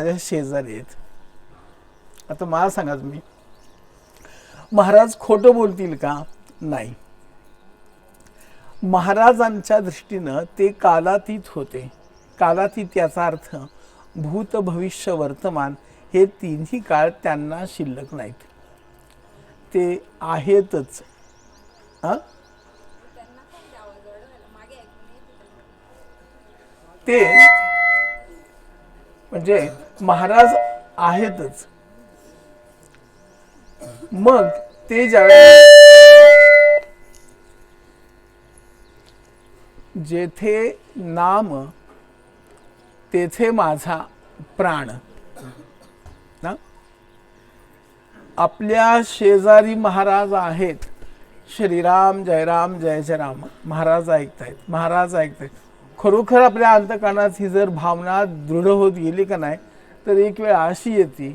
माझ्या शेजारी आहेत. आता मला सांगा तुम्ही, महाराज खोटं बोलतील का? नाही. महाराजांच्या दृष्टीनं ते कालातीत होते. कालातीत याचा अर्थ भूत, भविष्य, वर्तमान हे तिन्ही काळ त्यांना शिल्लक नाहीत, ते आहेतच. ते म्हणजे महाराज आहेतच. मग ते जेथे नाम तेथे माझा प्राण ना. आपल्या शेजारी महाराज आहेत. श्रीराम जयराम जय जय राम महाराज ऐकतायत, महाराज ऐकतायत. खरोखर आपल्या अंतःकरणात ही जर भावना दृढ होत गेली का नाही, तर एक वेळ अशी येते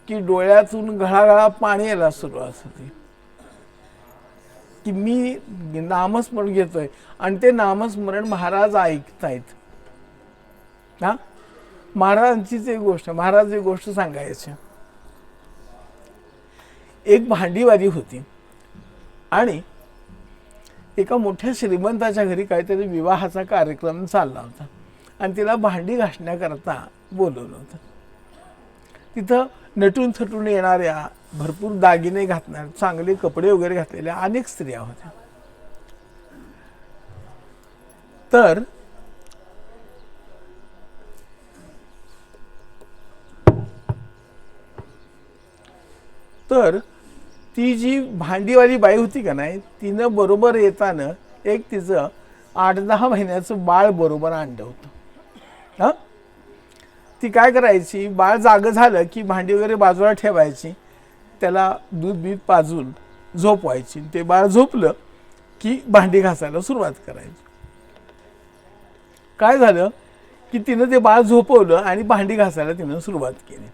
की डोळ्यातून घळाघळा पाणी यायला सुरुवात होते की मी नामस्मरण घेतोय आणि ते नामस्मरण महाराज ऐकतायत. हा, महाराजांचीच एक गोष्ट, महाराज एक गोष्ट सांगायची. एक भांडीवाली होती आणि एका मोठ्या श्रीमंताच्या घरी काहीतरी विवाहाचा कार्यक्रम चालला होता आणि तिला भांडी घासण्याकरता बोलवलं होतं. तिथं नटून थटून येणाऱ्या, भरपूर दागिने घातणाऱ्या, चांगले कपडे वगैरे घातलेल्या अनेक स्त्रिया होत्या. तर ती जी भांडीवाली बाई होती का नाही, तिनं बरोबर येताना एक तिचं 8-10 महिन्याचं बाळ बरोबर आणलं होतं. हां, ती काय करायची, बाळ जागं झालं की भांडी वगैरे बाजूला ठेवायची, त्याला दूध बीत पाजून झोपवायची. ते बाळ झोपलं की भांडी घासायला सुरुवात करायची. काय झालं की तिनं ते बाळ झोपवलं आणि भांडी घासायला तिनं सुरुवात केली.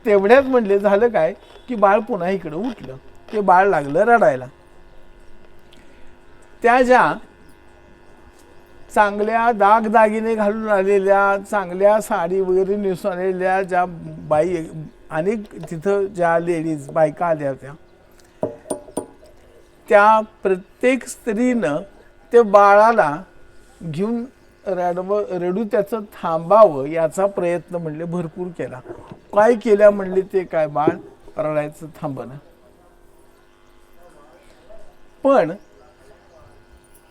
तेवढ्यात म्हणले झालं काय की बाळ पुन्हा इकडं उठलं. ते बाळ लागलं रडायला. त्या ज्या चांगल्या दागदागिने घालून आलेल्या, चांगल्या साडी वगैरे नेसून आलेल्या ज्या बाई, अनेक तिथं ज्या लेडीज बायका आल्या होत्या, त्या प्रत्येक स्त्रीनं ते बाळाला घेऊन रडू त्याचं थांबावं याचा प्रयत्न म्हणले भरपूर केला. काय केल्या म्हणले, ते काय बाळ रडायचं थांबणं. पण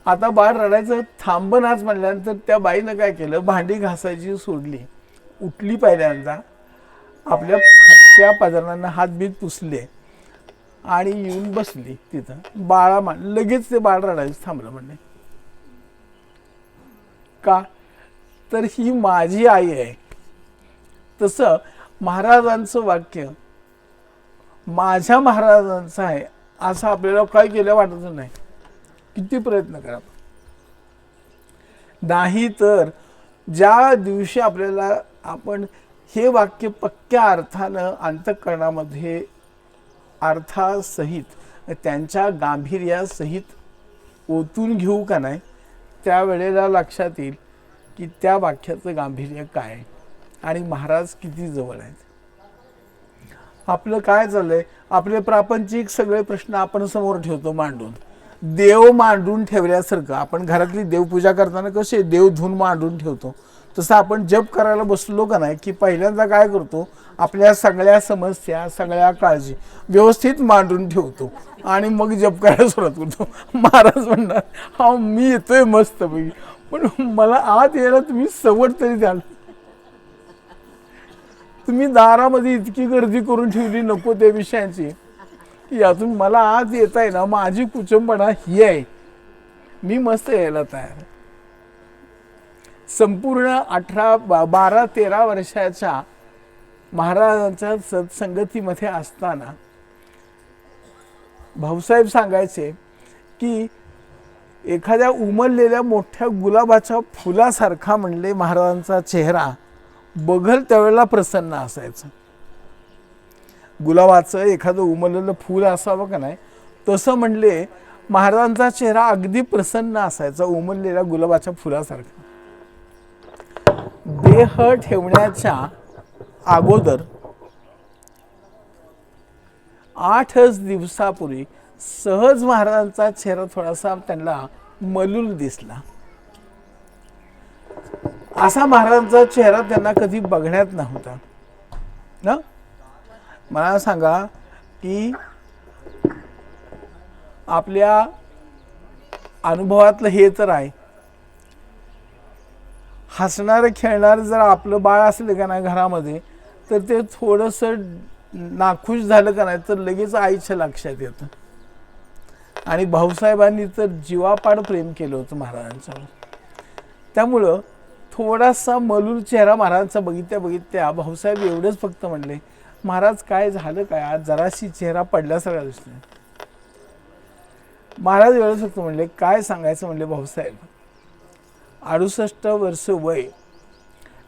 आता बाळ रडायचं थांबनाच म्हणल्यानंतर त्या बाईनं काय केलं, भांडी घासायची सोडली, उठली, पहिल्यांदा आपल्या फाटक्या पाजरांना हातबीत पुसले आणि येऊन बसली तिथं. बाळा लगेच ते बाळ रडायचं थांबलं म्हणले. का? तर ही माझी आई आहे. तसं महाराजांचं वाक्य माझ्या महाराजांचं आहे असं आपल्याला काय केलं वाटत नाही. किती प्रयत्न करा, नाही तर ज्या दिवशी आपल्याला आपण हे वाक्य पक्क्या अर्थानं अंतःकरणामध्ये अर्थासहित त्यांच्या गांभीर्यासहित ओतून घेऊ का नाही, त्यावेळेला लक्षात येईल की त्या वाक्याचं गांभीर्य काय आहे आणि महाराज किती जवळ आहेत. आपलं काय चाललंय, आपले प्रापंचिक सगळे प्रश्न आपण समोर ठेवतो मांडून, देव मांडून ठेवल्यासारखं. आपण घरातली देवपूजा करताना कसे देव धुवून मांडून ठेवतो, तसं आपण जप करायला बसलो का नाही की पहिल्यांदा काय करतो, आपल्या सगळ्या समस्या, सगळ्या काळजी व्यवस्थित मांडून ठेवतो आणि मग जप करायला सुरुवात करतो. महाराज म्हणणार, हा मी येतोय मस्त पैकी, पण मला आत यायला तुम्ही सवड तरी द्याल. तुम्ही दारामध्ये इतकी गर्दी करून ठेवली नको त्या विषयांची, यातून मला आज येत आहे ना, माझी कुचंबणा ही आहे, मी मस्त यायला तयार. संपूर्ण 12-13 वर्षाच्या महाराजांच्या सत्संगतीमध्ये असताना भाऊसाहेब सांगायचे की एखाद्या उमललेल्या मोठ्या गुलाबाच्या फुलासारखा म्हणले महाराजांचा चेहरा बघल त्यावेळेला प्रसन्न असायचं. गुलाबाचं एखादं उमललेलं फूल असावं का नाही, तसं म्हणले महाराजांचा चेहरा अगदी प्रसन्न असायचा, उमललेल्या गुलाबाच्या फुलासारखा. देह ठेवण्याच्या अगोदर 8च दिवसापूर्वी सहज महाराजांचा चेहरा थोडासा त्यांना मलूल दिसला. असा महाराजांचा चेहरा त्यांना कधी बघण्यात नव्हता ना. मला सांगा की आपल्या अनुभवातलं हे तर आहे, हसणारं खेळणारं जर आपलं बाळ असलं का नाही घरामध्ये, तर ते थोडंसं नाखुश झालं का नाही तर लगेच आईच्या लक्षात येतं. आणि भाऊसाहेबांनी तर जीवापाड प्रेम केलं होतं महाराजांच्यावर. त्यामुळं थोडासा मलूल चेहरा महाराजांचा बघितल्या भाऊसाहेब एवढंच फक्त म्हणले, महाराज काय झालं काय, आज जराशी चेहरा पडल्यासारखा दिसतोय. महाराज एवढंच फक्त म्हणले, काय सांगायचं म्हणले भाऊसाहेब, 68 वर्ष वय,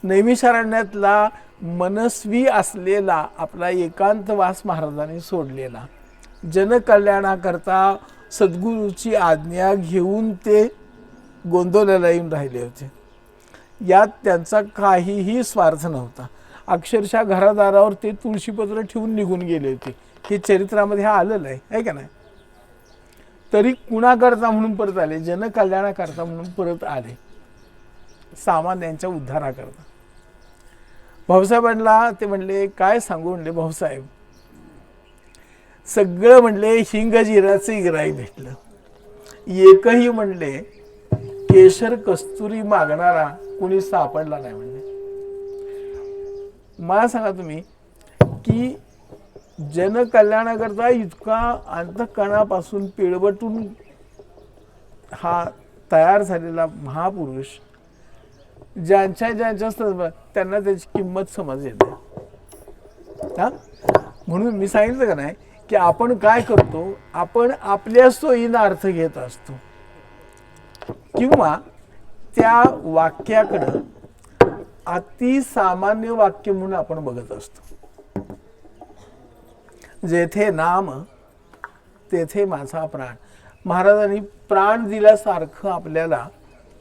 नैमिषारण्यातला मनस्वी असलेला आपला एकांतवास महाराजांनी सोडलेला, जनकल्याणाकरता सद्गुरूची आज्ञा घेऊन ते गोंदवल्याला येऊन राहिले होते. यात त्यांचा काहीही स्वार्थ नव्हता. अक्षरशः घरादारावर ते तुळशीपत्र ठेवून निघून गेले होते. हे चरित्रामध्ये आलेलं आहे का नाही. तरी कुणाकरता म्हणून परत आले, जनकल्याणाकरता म्हणून परत आले, सामान्यांच्या उद्धाराकरता. भाऊसाहेबांना ते म्हणले, काय सांगू म्हणले भाऊसाहेब, सगळं म्हणले हिंगजिराचं गिराईक भेटलं, एकही म्हणले केशर कस्तुरी मागणारा कोणी सापडला नाही. म्हणजे मला सांगा तुम्ही की जनकल्याणाकरता इतका अंतःकरणापासून पिळवटून हा तयार झालेला महापुरुष, ज्यांच्या त्यांना त्याची किंमत समज येते. म्हणून मी सांगितलं का नाही की आपण काय करतो, आपण आपल्या सोयीनं अर्थ घेत असतो किंवा त्या वाक्याकडं अतिसामान्य वाक्य म्हणून आपण बघत असतो. जेथे नाम तेथे माझा प्राण. महाराजांनी प्राण दिल्यासारखं आपल्याला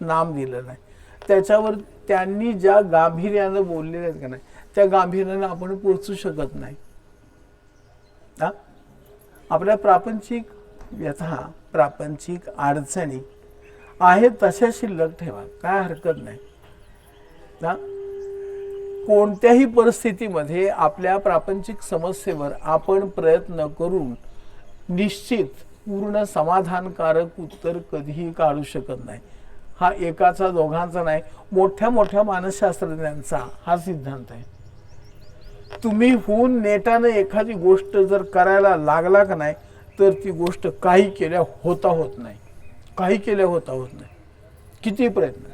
नाम दिलं नाही. त्याच्यावर त्यांनी ज्या गांभीर्यानं बोललेले आहेत का नाही, त्या गांभीर्यानं आपण पोचू शकत नाही. आपल्या प्रापंचिक व्यथा, प्रापंचिक अडचणी आहेत तशा शिल्लक ठेवा, काय हरकत नाही. कोणत्याही परिस्थितीमध्ये आपल्या प्रापंचिक समस्येवर आपण प्रयत्न करून निश्चित पूर्ण समाधानकारक उत्तर कधीही काढू शकत नाही. हा एकाचा दोघांचा नाही, मोठ्या मोठ्या मानसशास्त्रज्ञांचा हा सिद्धांत आहे. तुम्ही होऊन नेटानं एखादी गोष्ट जर करायला लागला का नाही, तर ती गोष्ट काही केल्या होता होत नाही, काही केल्या होता होत नाही, किती प्रयत्न.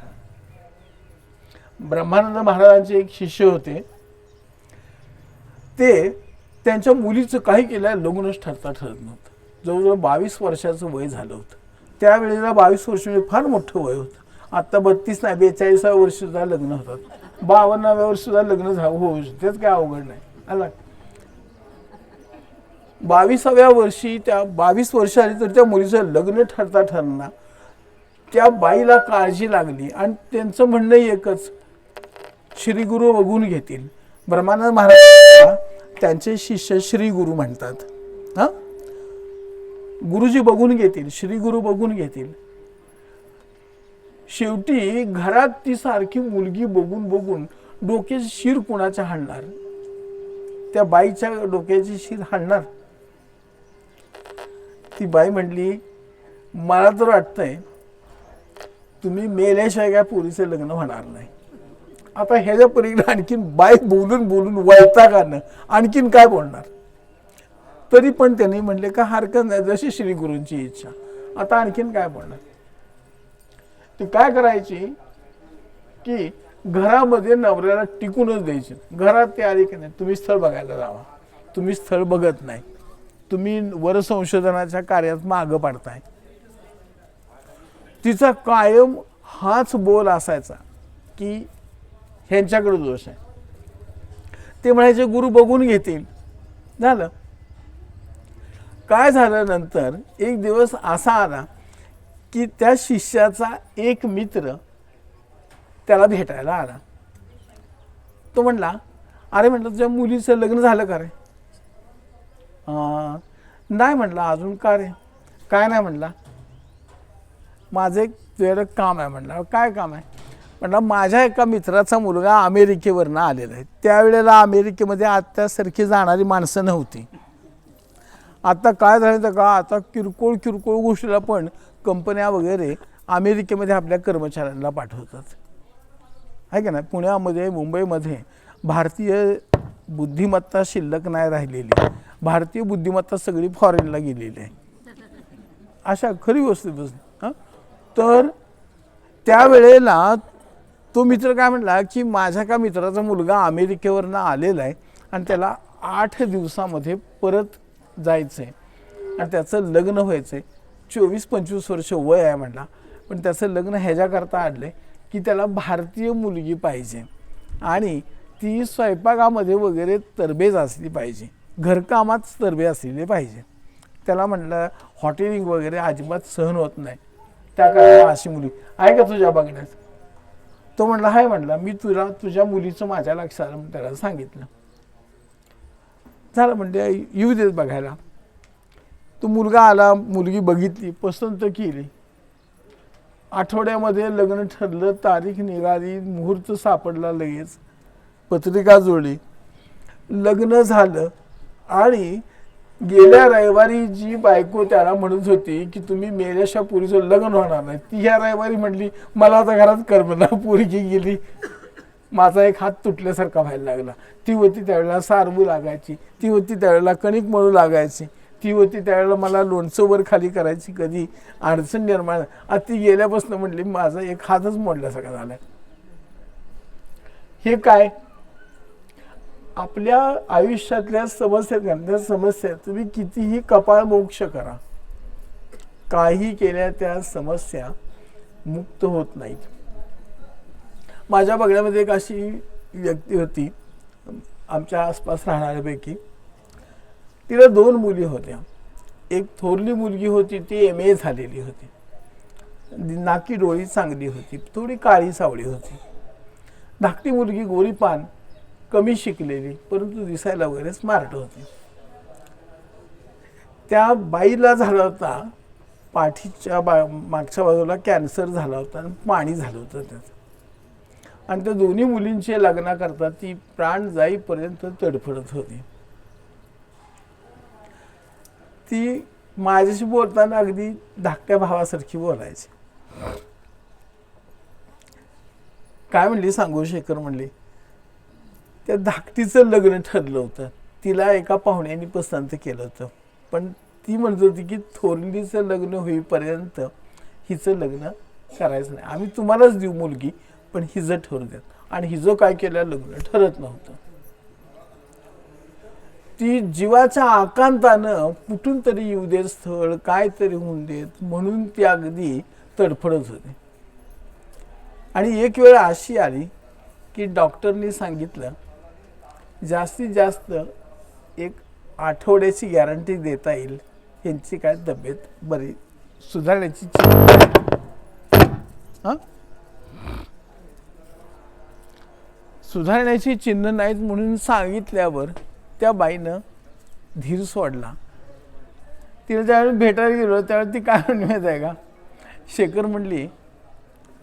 ब्रह्मानंद महाराजांचे एक शिष्य होते, ते त्यांच्या मुलीचं काही केल्या लग्नच ठरत नव्हतं. जवळजवळ 22 वर्षाचं वय झालं होतं. त्यावेळेला 22 वर्ष म्हणजे फार मोठं वय होतं. आता 32 नाही, 42व्या वर्षी सुद्धा लग्न होतात, 52व्या वर्षी सुद्धा लग्न होऊ शकते, तेच काय अवघड नाही. आला 22व्या वर्षी, त्या 22 वर्ष आली तर त्या मुलीचं लग्न ठरणार. त्या बाईला काळजी लागली आणि त्यांचं म्हणणं एकच, श्री गुरु बघून घेतील. ब्रह्मानंद महाराज त्यांचे शिष्य श्री गुरु म्हणतात. गुरुजी बघून घेतील, श्री गुरु बघून घेतील. शेवटी घरात ती सारखी मुलगी बघून बघून डोक्याची शिर कुणाच्या हाणणार, त्या बाईच्या डोक्याची शिर हाणणार. ती बाई म्हणली, मला तर वाटतंय तुम्ही मेल्याशिवाय काय पोरीचं लग्न होणार नाही. आता ह्याच्या पलीकडे आणखीन बाई बोलून बोलून वैतागानं आणखीन काय बोलणार. तरी पण त्यांनी म्हणले का हरकत नाही, जशी श्री गुरूंची इच्छा, आता आणखीन काय बोलणार. ती काय करायची की घरामध्ये नवऱ्याला टिकूनच द्यायची. घरात ते आली की नाही, तुम्ही स्थळ बघायला जावा, तुम्ही स्थळ बघत नाही, तुम्ही वर संशोधनाच्या कार्यात मागं पडताय. तिचा कायम हाच बोल असायचा की ह्यांच्याकडे दोष आहे. ते म्हणायचे गुरु बघून घेतील. झालं काय झालं, नंतर एक दिवस असा आला की त्या शिष्याचा एक मित्र त्याला भेटायला आला. तो म्हणला, अरे म्हटलं तुझ्या मुलीचं लग्न झालं का रे? नाही म्हटलं, अजून का रे? काय नाही म्हटला, माझं एक तुझ्याकडे काम आहे. म्हटलं काय काम आहे? म्हटलं माझ्या एका मित्राचा मुलगा अमेरिकेवरनं आलेला आहे. त्यावेळेला अमेरिकेमध्ये आत्यासारखी जाणारी माणसं नव्हती. आता काय झालं तर का, आता किरकोळ किरकोळ गोष्टीला पण कंपन्या वगैरे अमेरिकेमध्ये आपल्या कर्मचाऱ्यांना पाठवतात, आहे का नाही? पुण्यामध्ये मुंबईमध्ये भारतीय बुद्धिमत्ता शिल्लक नाही राहिलेली. भारतीय बुद्धिमत्ता सगळी फॉरेनला गेलेली आहे. अशा खरी गोष्ट हां. तर त्यावेळेला तो मित्र काय म्हटला की माझ्या का मित्राचा मुलगा अमेरिकेवरनं आलेला आहे आणि त्याला 8 दिवसामध्ये परत जायचं आहे आणि त्याचं लग्न व्हायचं आहे. 24-25 वर्ष वय आहे म्हटला, पण त्याचं लग्न ह्याच्याकरता आणलं की त्याला भारतीय मुलगी पाहिजे आणि ती स्वयंपाकामध्ये वगैरे तरबेज असली पाहिजे, घरकामात तरबेज असलेले पाहिजे. त्याला म्हटलं हॉटेलिंग वगैरे अजिबात सहन होत नाही, त्याकरता अशी मुली आहे का तुझ्या बघण्यात? तो म्हटला हाय. म्हटला मी तुझ्या मुलीचं माझ्या लक्षात आलं, त्याला सांगितलं. झालं म्हणजे येऊ देत बघायला. तो मुलगा आला, मुलगी बघितली, पसंत केली. आठवड्यामध्ये लग्न ठरलं, तारीख निघाली, मुहूर्त सापडला, लगेच पत्रिका जोडली, लग्न झालं. आणि गेल्या रविवारी जी बायको त्याला म्हणत होती की तुम्ही मेल्याशा पुरीचं लग्न होणार नाही, ती ह्या रविवारी म्हटली मला आता घरात करमना, पोरगी गेली, माझा एक हात तुटल्यासारखा व्हायला लागला. ती होती त्यावेळेला सारवू लागायची, ती होती त्यावेळेला कणिक मळू लागायची, ती होती त्यावेळेला मला लोणचं वर खाली करायची, कधी अडचण निर्माण. आता ती गेल्यापासून म्हटली माझा एक हातच मोडल्यासारखा झालाय. हे काय आपल्या आयुष्यातल्या समस्या, त्या समस्या तुम्ही कितीही कपाळ मोक्ष करा, काही केल्या त्या समस्या मुक्त होत नाहीत. माझ्या बघण्यामध्ये एक अशी व्यक्ती होती आमच्या आसपास राहणाऱ्यापैकी, तिला 2 मुली होत्या. एक थोरली मुलगी होती, ती MA झालेली होती, नाकी डोळी चांगली होती, थोडी काळी सावळी होती. धाकटी मुलगी गोरीपान, कमी शिकलेली, परंतु दिसायला वगैरे स्मार्ट होती. त्या बाईला झाला होता पाठीच्या मागच्या बाजूला कॅन्सर झाला होता आणि पाणी झालं होतं त्याचं. आणि त्या दोन्ही मुलींचे लग्नाकरता ती प्राण जाईपर्यंत तडफडत होती. ती माझ्याशी बोलताना अगदी धाकट्या भावासारखी बोलायची. काय म्हणली सांगू शेखर, म्हणली त्या धाकटीचं लग्न ठरलं होतं, तिला एका पाहुण्याने पसंत केलं होतं, पण ती म्हणत होती की थोरलीचं लग्न होईपर्यंत हिचं लग्न करायचं नाही, आम्ही तुम्हालाच देऊ मुलगी, पण हिचं ठरू देत. आणि हिचं काय केलं, लग्न ठरत नव्हतं. ती जीवाच्या आकांतानं कुठून तरी येऊ देत स्थळ, काय तरी होऊन देत म्हणून ती अगदी तडफडत होती. आणि एक वेळ अशी आली की डॉक्टरनी सांगितलं जास्तीत जास्त 1 आठवड्याची गॅरंटी देता येईल, यांची काय तब्येत बरी सुधारण्याची सुधारण्याची चिन्ह नाहीत म्हणून सांगितल्यावर त्या बाईनं धीर सोडला. तिला ज्यावेळी भेटायला गेलो त्यावेळी ती काय म्हणली माहिती आहे का, शेखर म्हणली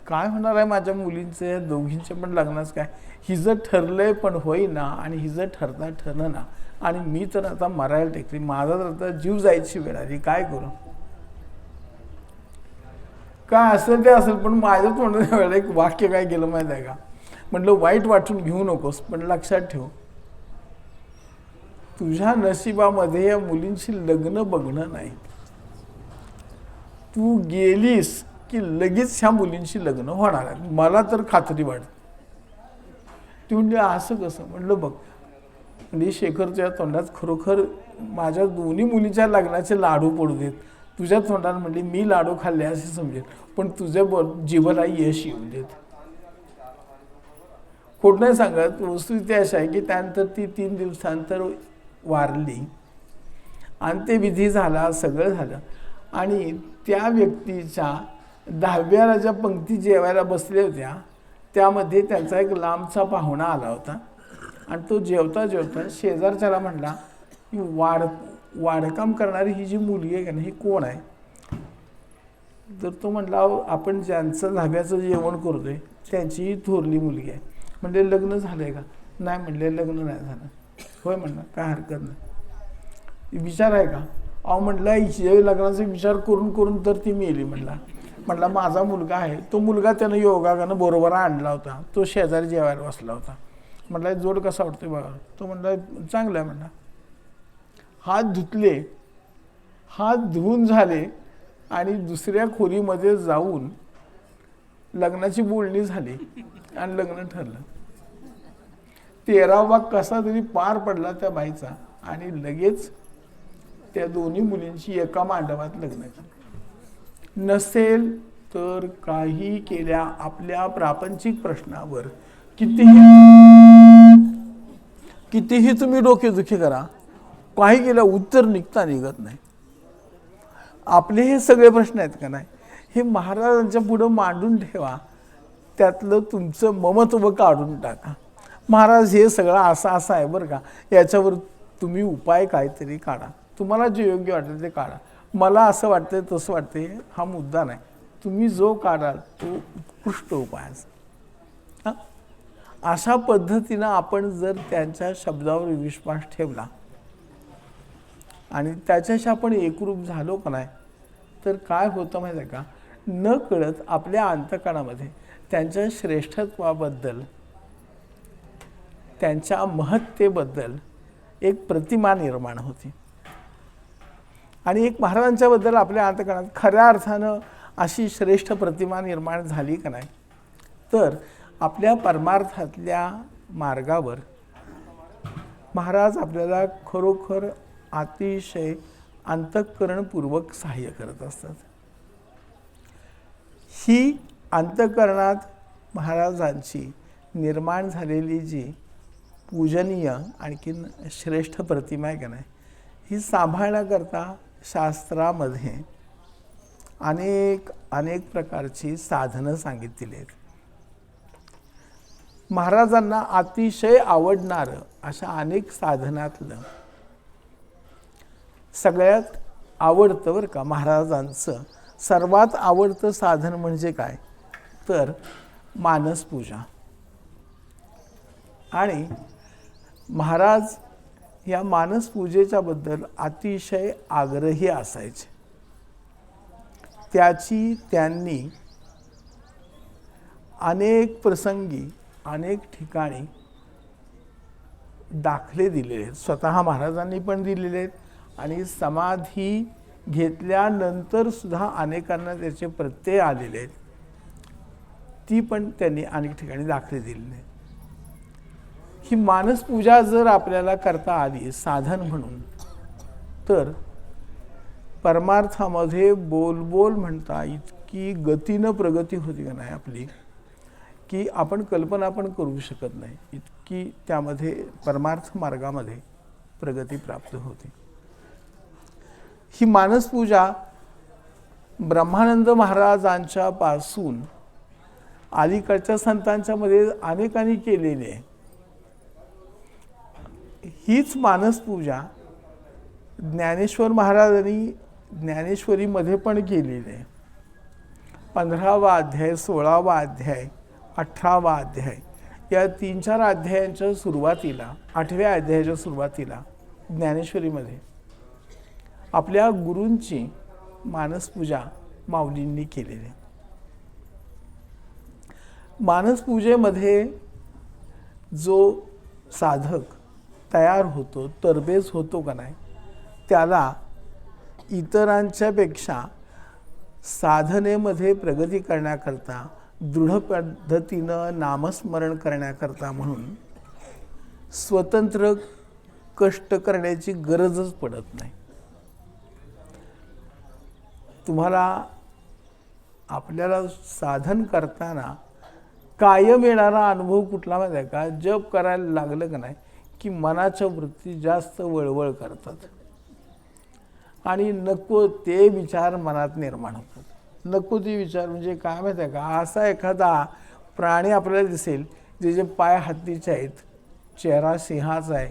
काय होणार आहे माझ्या मुलींचं, दोघींच्या पण लग्नाचं काय, हिचं ठरलंय पण होईना आणि हिचं ठरता ठरणं, आणि मी तर आता मरायला टेकली, माझा तर आता जीव जायची वेळ आली, काय करू. काय असेल ते असेल, पण माझ्या तोंडाच्या वेळेला एक वाक्य काय केलं माहिती आहे का, म्हटलं वाईट वाटून घेऊ नकोस, पण लक्षात ठेव तुझ्या नशिबामध्ये या मुलींची लग्न बघणं नाही. तू गेलीस की लगेच ह्या मुलींची लग्न होणार आहे, मला तर खात्री वाटते. ती म्हणली असं कसं, म्हटलं बघ म्हणजे शेखरच्या तोंडात खरोखर माझ्या दोन्ही मुलीच्या लग्नाचे लाडू पडू देत, तुझ्या तोंडात म्हणली मी लाडू खाल्ले असे समजेल, पण तुझ्या जीवाला यश येऊ देत. खोट नाही सांगत, वस्तुस्थिती अशी आहे की त्यानंतर ती 3 दिवसांतर वारली आणि ते विधी झाला, सगळं झालं. आणि त्या व्यक्तीच्या 10व्या राजा पंक्ती जेवायला बसल्या होत्या, त्यामध्ये त्यांचा एक लांबचा पाहुणा आला होता आणि तो जेवता जेवता शेजारच्याला म्हणला की वाडकाम करणारी ही जी मुलगी आहे का नाही ही कोण आहे? तर तो म्हटला आपण ज्यांचं धाब्याचं जेवण करतोय त्यांची ही थोरली मुलगी आहे. म्हणजे लग्न झालंय का? नाही म्हणले लग्न नाही झालं. होय म्हणलं काय हरकत नाही. विचार आहे का? अहो म्हटलं हिच्या लग्नाचा विचार करून करून तर ती मेली. म्हटला माझा मुलगा आहे. तो मुलगा त्यानं योगानं बरोबर आणला होता. तो शेजारी जेवायला बसला होता. म्हटलं जोड कसा वाटतोय बघा. तो म्हटला चांगला आहे. म्हणला हात धुतले, हात धुवून झाले आणि दुसऱ्या खोलीमध्ये जाऊन लग्नाची बोलणी झाली आणि लग्न ठरलं. 13वा कसा तरी पार पडला त्या बाईचा आणि लगेच त्या दोन्ही मुलींची एका मांडवात लग्न केलं. नसेल तर काही केल्या आपल्या प्रापंचिक प्रश्नावर कितीही तुम्ही डोकेदुखी करा, काही केल्या उत्तर निघत नाही. आपले हे सगळे प्रश्न आहेत का नाही हे महाराजांच्या पुढं मांडून ठेवा. त्यातलं तुमचं ममत्व काढून टाका. महाराज हे सगळं असं आहे बरं का, याच्यावर तुम्ही उपाय काहीतरी काढा. तुम्हाला जे योग्य वाटेल ते काढा. मला असं वाटतंय तसं वाटतंय हा मुद्दा नाही. तुम्ही जो काढाल तो उत्कृष्ट उपाय असेल. अशा पद्धतीनं आपण जर त्यांच्या शब्दावर विश्वास ठेवला आणि त्याच्याशी आपण एकरूप झालो का नाही तर काय होतं माहिती आहे का, न कळत आपल्या अंतःकरणामध्ये त्यांच्या श्रेष्ठत्वाबद्दल, त्यांच्या महत्तेबद्दल एक प्रतिमा निर्माण होते. आणि एक महाराजांच्याबद्दल आपल्या अंतःकरणात खऱ्या अर्थानं अशी श्रेष्ठ प्रतिमा निर्माण झाली का नाही तर आपल्या परमार्थातल्या मार्गावर महाराज आपल्याला खरोखर अतिशय अंतःकरणपूर्वक सहाय्य करत असतात. ही अंतःकरणात महाराजांची निर्माण झालेली जी पूजनीय आणखीन श्रेष्ठ प्रतिमा आहे का नाही ही सांभाळण्याकरता शास्त्रामध्ये अनेक प्रकारची साधनं सांगितलेली आहेत. महाराजांना अतिशय आवडणारं अशा अनेक साधनातलं सगळ्यात आवडतं बरं का महाराजांचं सर्वात आवडतं साधन म्हणजे काय तर मानसपूजा. आणि महाराज या मानसपूजेच्या बद्दल अतिशय आग्रही असायचे. त्याची त्यांनी अनेक प्रसंगी अनेक ठिकाणी दाखले दिलेले आहेत. स्वतः महाराजांनी पण दिलेले आहेत आणि समाधी घेतल्यानंतर सुद्धा अनेकांना त्याचे प्रत्यय आलेले आहेत. ती पण त्यांनी अनेक ठिकाणी दाखले दिलेले आहेत. ही मानसपूजा जर आपल्याला करता आली साधन म्हणून तर परमार्थामध्ये बोल म्हणता इतकी गतीनं प्रगती होती का नाही आपली की आपण कल्पना पण करू शकत नाही. इतकी त्यामध्ये परमार्थ मार्गामध्ये प्रगती प्राप्त होते. ही मानसपूजा ब्रह्मानंद महाराजांच्या पासून अलीकडच्या संतांच्या मध्ये अनेकांनी केलेली आहे. हीच मानसपूजा ज्ञानेश्वर महाराजांनी ज्ञानेश्वरीमध्ये पण केलेली आहे. 15वा अध्याय, 16वा अध्याय, 18वा अध्याय या 3-4 अध्यायांच्या सुरुवातीला 8व्या अध्यायाच्या सुरुवातीला ज्ञानेश्वरीमध्ये आपल्या गुरूंची मानसपूजा माऊलींनी केलेली आहे. मानसपूजेमध्ये जो साधक तयार होतो, तरबेज होतो का नाही त्याला इतरांच्या पेक्षा साधनेमध्ये प्रगती करण्याकरता दृढ पद्धतीनं नामस्मरण करण्याकरता म्हणून स्वतंत्र कष्ट करण्याची गरजच पडत नाही. तुम्हाला आपल्याला साधन करताना कायम येणारा अनुभव कुठला माहिती आहे का, जप करायला लागलं का नाही की मनाच्या वृत्ती जास्त वळवळ करतात आणि नको ते विचार मनात निर्माण होतात. नको ते विचार म्हणजे काय माहिती आहे का, असा एखादा प्राणी आपल्याला दिसेल ज्याचे पाय हत्तीचे आहेत, चेहरा सिंहाचा आहे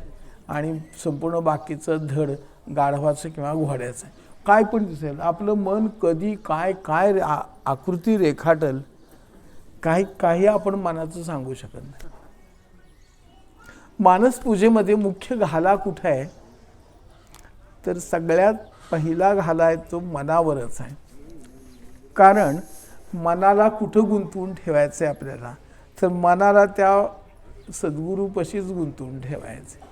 आणि संपूर्ण बाकीचं धड गाढवाचं किंवा घोड्याचं आहे, काय पण दिसेल. आपलं मन कधी काय काय आकृती रेखाटल काही आपण मनाचं सांगू शकत नाही. मानस पूजेमध्ये मुख्य घाला कुठे आहे तर सगळ्यात पहिला घाला आहे तो मनावरच आहे. कारण मनाला कुठं गुंतवून ठेवायचं आहे आपल्याला तर मनाला त्या सद्गुरूपाशीच गुंतवून ठेवायचं.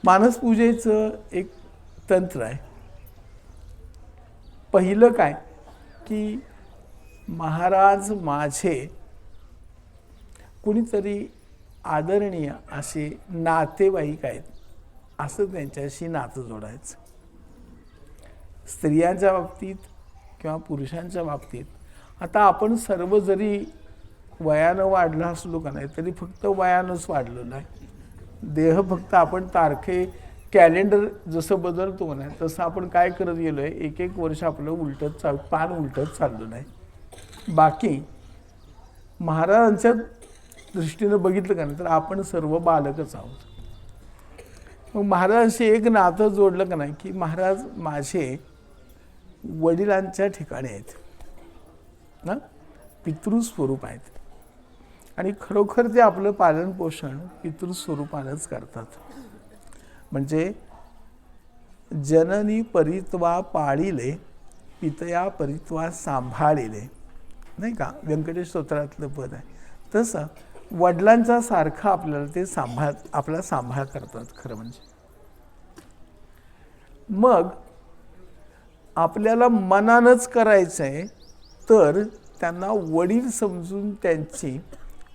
मानस पूजेचं एक तंत्र आहे. पहिलं काय की महाराज माझे कुणीतरी आदरणीय असे नातेवाईक आहेत असं त्यांच्याशी नातं जोडायचं. स्त्रियांच्या बाबतीत किंवा पुरुषांच्या बाबतीत आता आपण सर्व जरी वयानं वाढलं असलो का नाही तरी फक्त वयानंच वाढलेलं आहे. देह फक्त आपण तारखे कॅलेंडर जसं बदलतो नाही तसं आपण काय करत गेलो आहे, एक एक वर्ष आपलं उलटत पान उलटत चाललं नाही. बाकी महाराजांच्या दृष्टीनं बघितलं का नाही तर आपण सर्व बालकच आहोत. मग महाराजांशी एक नातं जोडलं का नाही की महाराज माझे वडिलांच्या ठिकाणी आहेत ना, पितृस्वरूप आहेत आणि खरोखर ते आपलं पालन पोषण पितृस्वरूपानंच करतात. म्हणजे जननी परित्वा पाळिले पितया परित्वा सांभाळिले, नाही का, व्यंकटेश स्तोत्रातलं पद आहे. तसं वडिलांच्या सारखं आपल्याला ते आपला सांभाळ करतात खरं म्हणजे. मग आपल्याला मनानंच करायचं आहे तर त्यांना वडील समजून त्यांची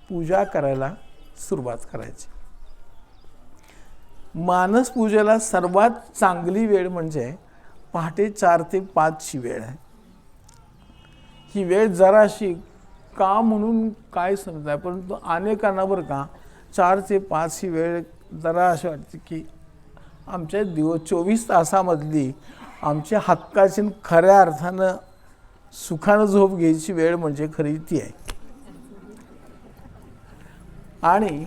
पूजा करायला सुरुवात करायची. मानस पूजेला सर्वात चांगली वेळ म्हणजे पहाटे 4 ते 5 ची वेळ आहे. ही वेळ जराशी का म्हणून काय समजाय, परंतु अनेकांना बरं का 4 ते 5 ही वेळ जरा अशी वाटते की आमच्या 24 तासामधली आमच्या हक्काची खऱ्या अर्थानं सुखानं झोप घ्यायची वेळ म्हणजे खरी ती आहे. आणि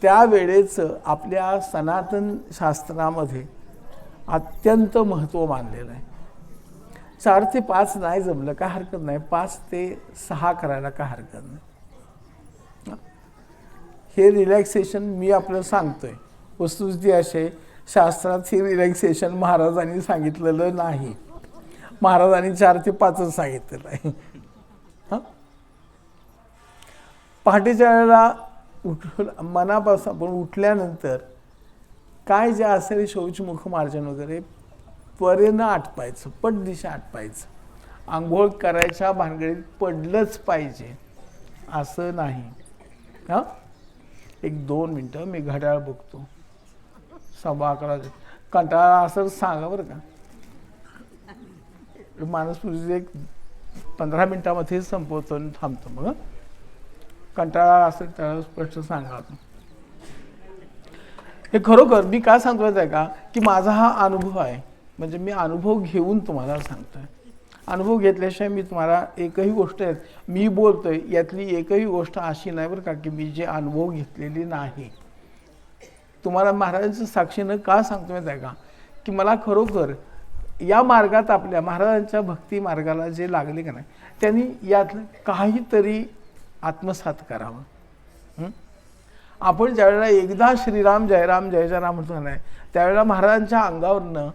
त्या वेळेचं आपल्या सनातन शास्त्रामध्ये अत्यंत महत्त्व मानलेलं आहे. 4 ते 5 नाही जमलं काय हरकत नाही, 5 ते 6 करायला काय हरकत नाही. हे रिलॅक्सेशन मी आपलं सांगतोय, वस्तुस्थिती असे शास्त्रात हे रिलॅक्सेशन महाराजांनी सांगितलेलं नाही. महाराजांनी 4 ते 5च सांगितलेलं आहे. पहाटेच्या वेळेला मनापासून आपण उठल्यानंतर काय जे असेल शौचमुख मार्जन वगैरे त्वरेनं आटपायचं, पटदिशा आटपायचं. आंघोळ करायच्या भानगडीत पडलंच पाहिजे असं नाही. हां, 1-2 मिनटं मी घड्याळ बघतो, 11:15 कंटाळा असं सांगा बरं का. मानस पूजेचे एक 15 मिनटामध्ये संपवतो आणि थांबतो. मग कंटाळा असेल त्याला स्पष्ट सांगा. हे खरोखर मी काय सांगतोय आहे का की माझा हा अनुभव आहे, म्हणजे मी अनुभव घेऊन तुम्हाला सांगतोय. अनुभव घेतल्याशिवाय मी तुम्हाला एकही गोष्ट मी बोलतोय यातली एकही गोष्ट अशी नाही बरं का की मी जे अनुभव घेतलेली नाही. तुम्हाला महाराजांच्या साक्षीनं का सांगतोय आहे का की मला खरोखर या मार्गात आपल्या महाराजांच्या भक्ती मार्गाला जे लागले का नाही त्यांनी यातलं काहीतरी आत्मसात करावं. आपण ज्यावेळेला एकदा श्रीराम जयराम जय जयराम म्हणतो नाही त्यावेळेला महाराजांच्या अंगावरनं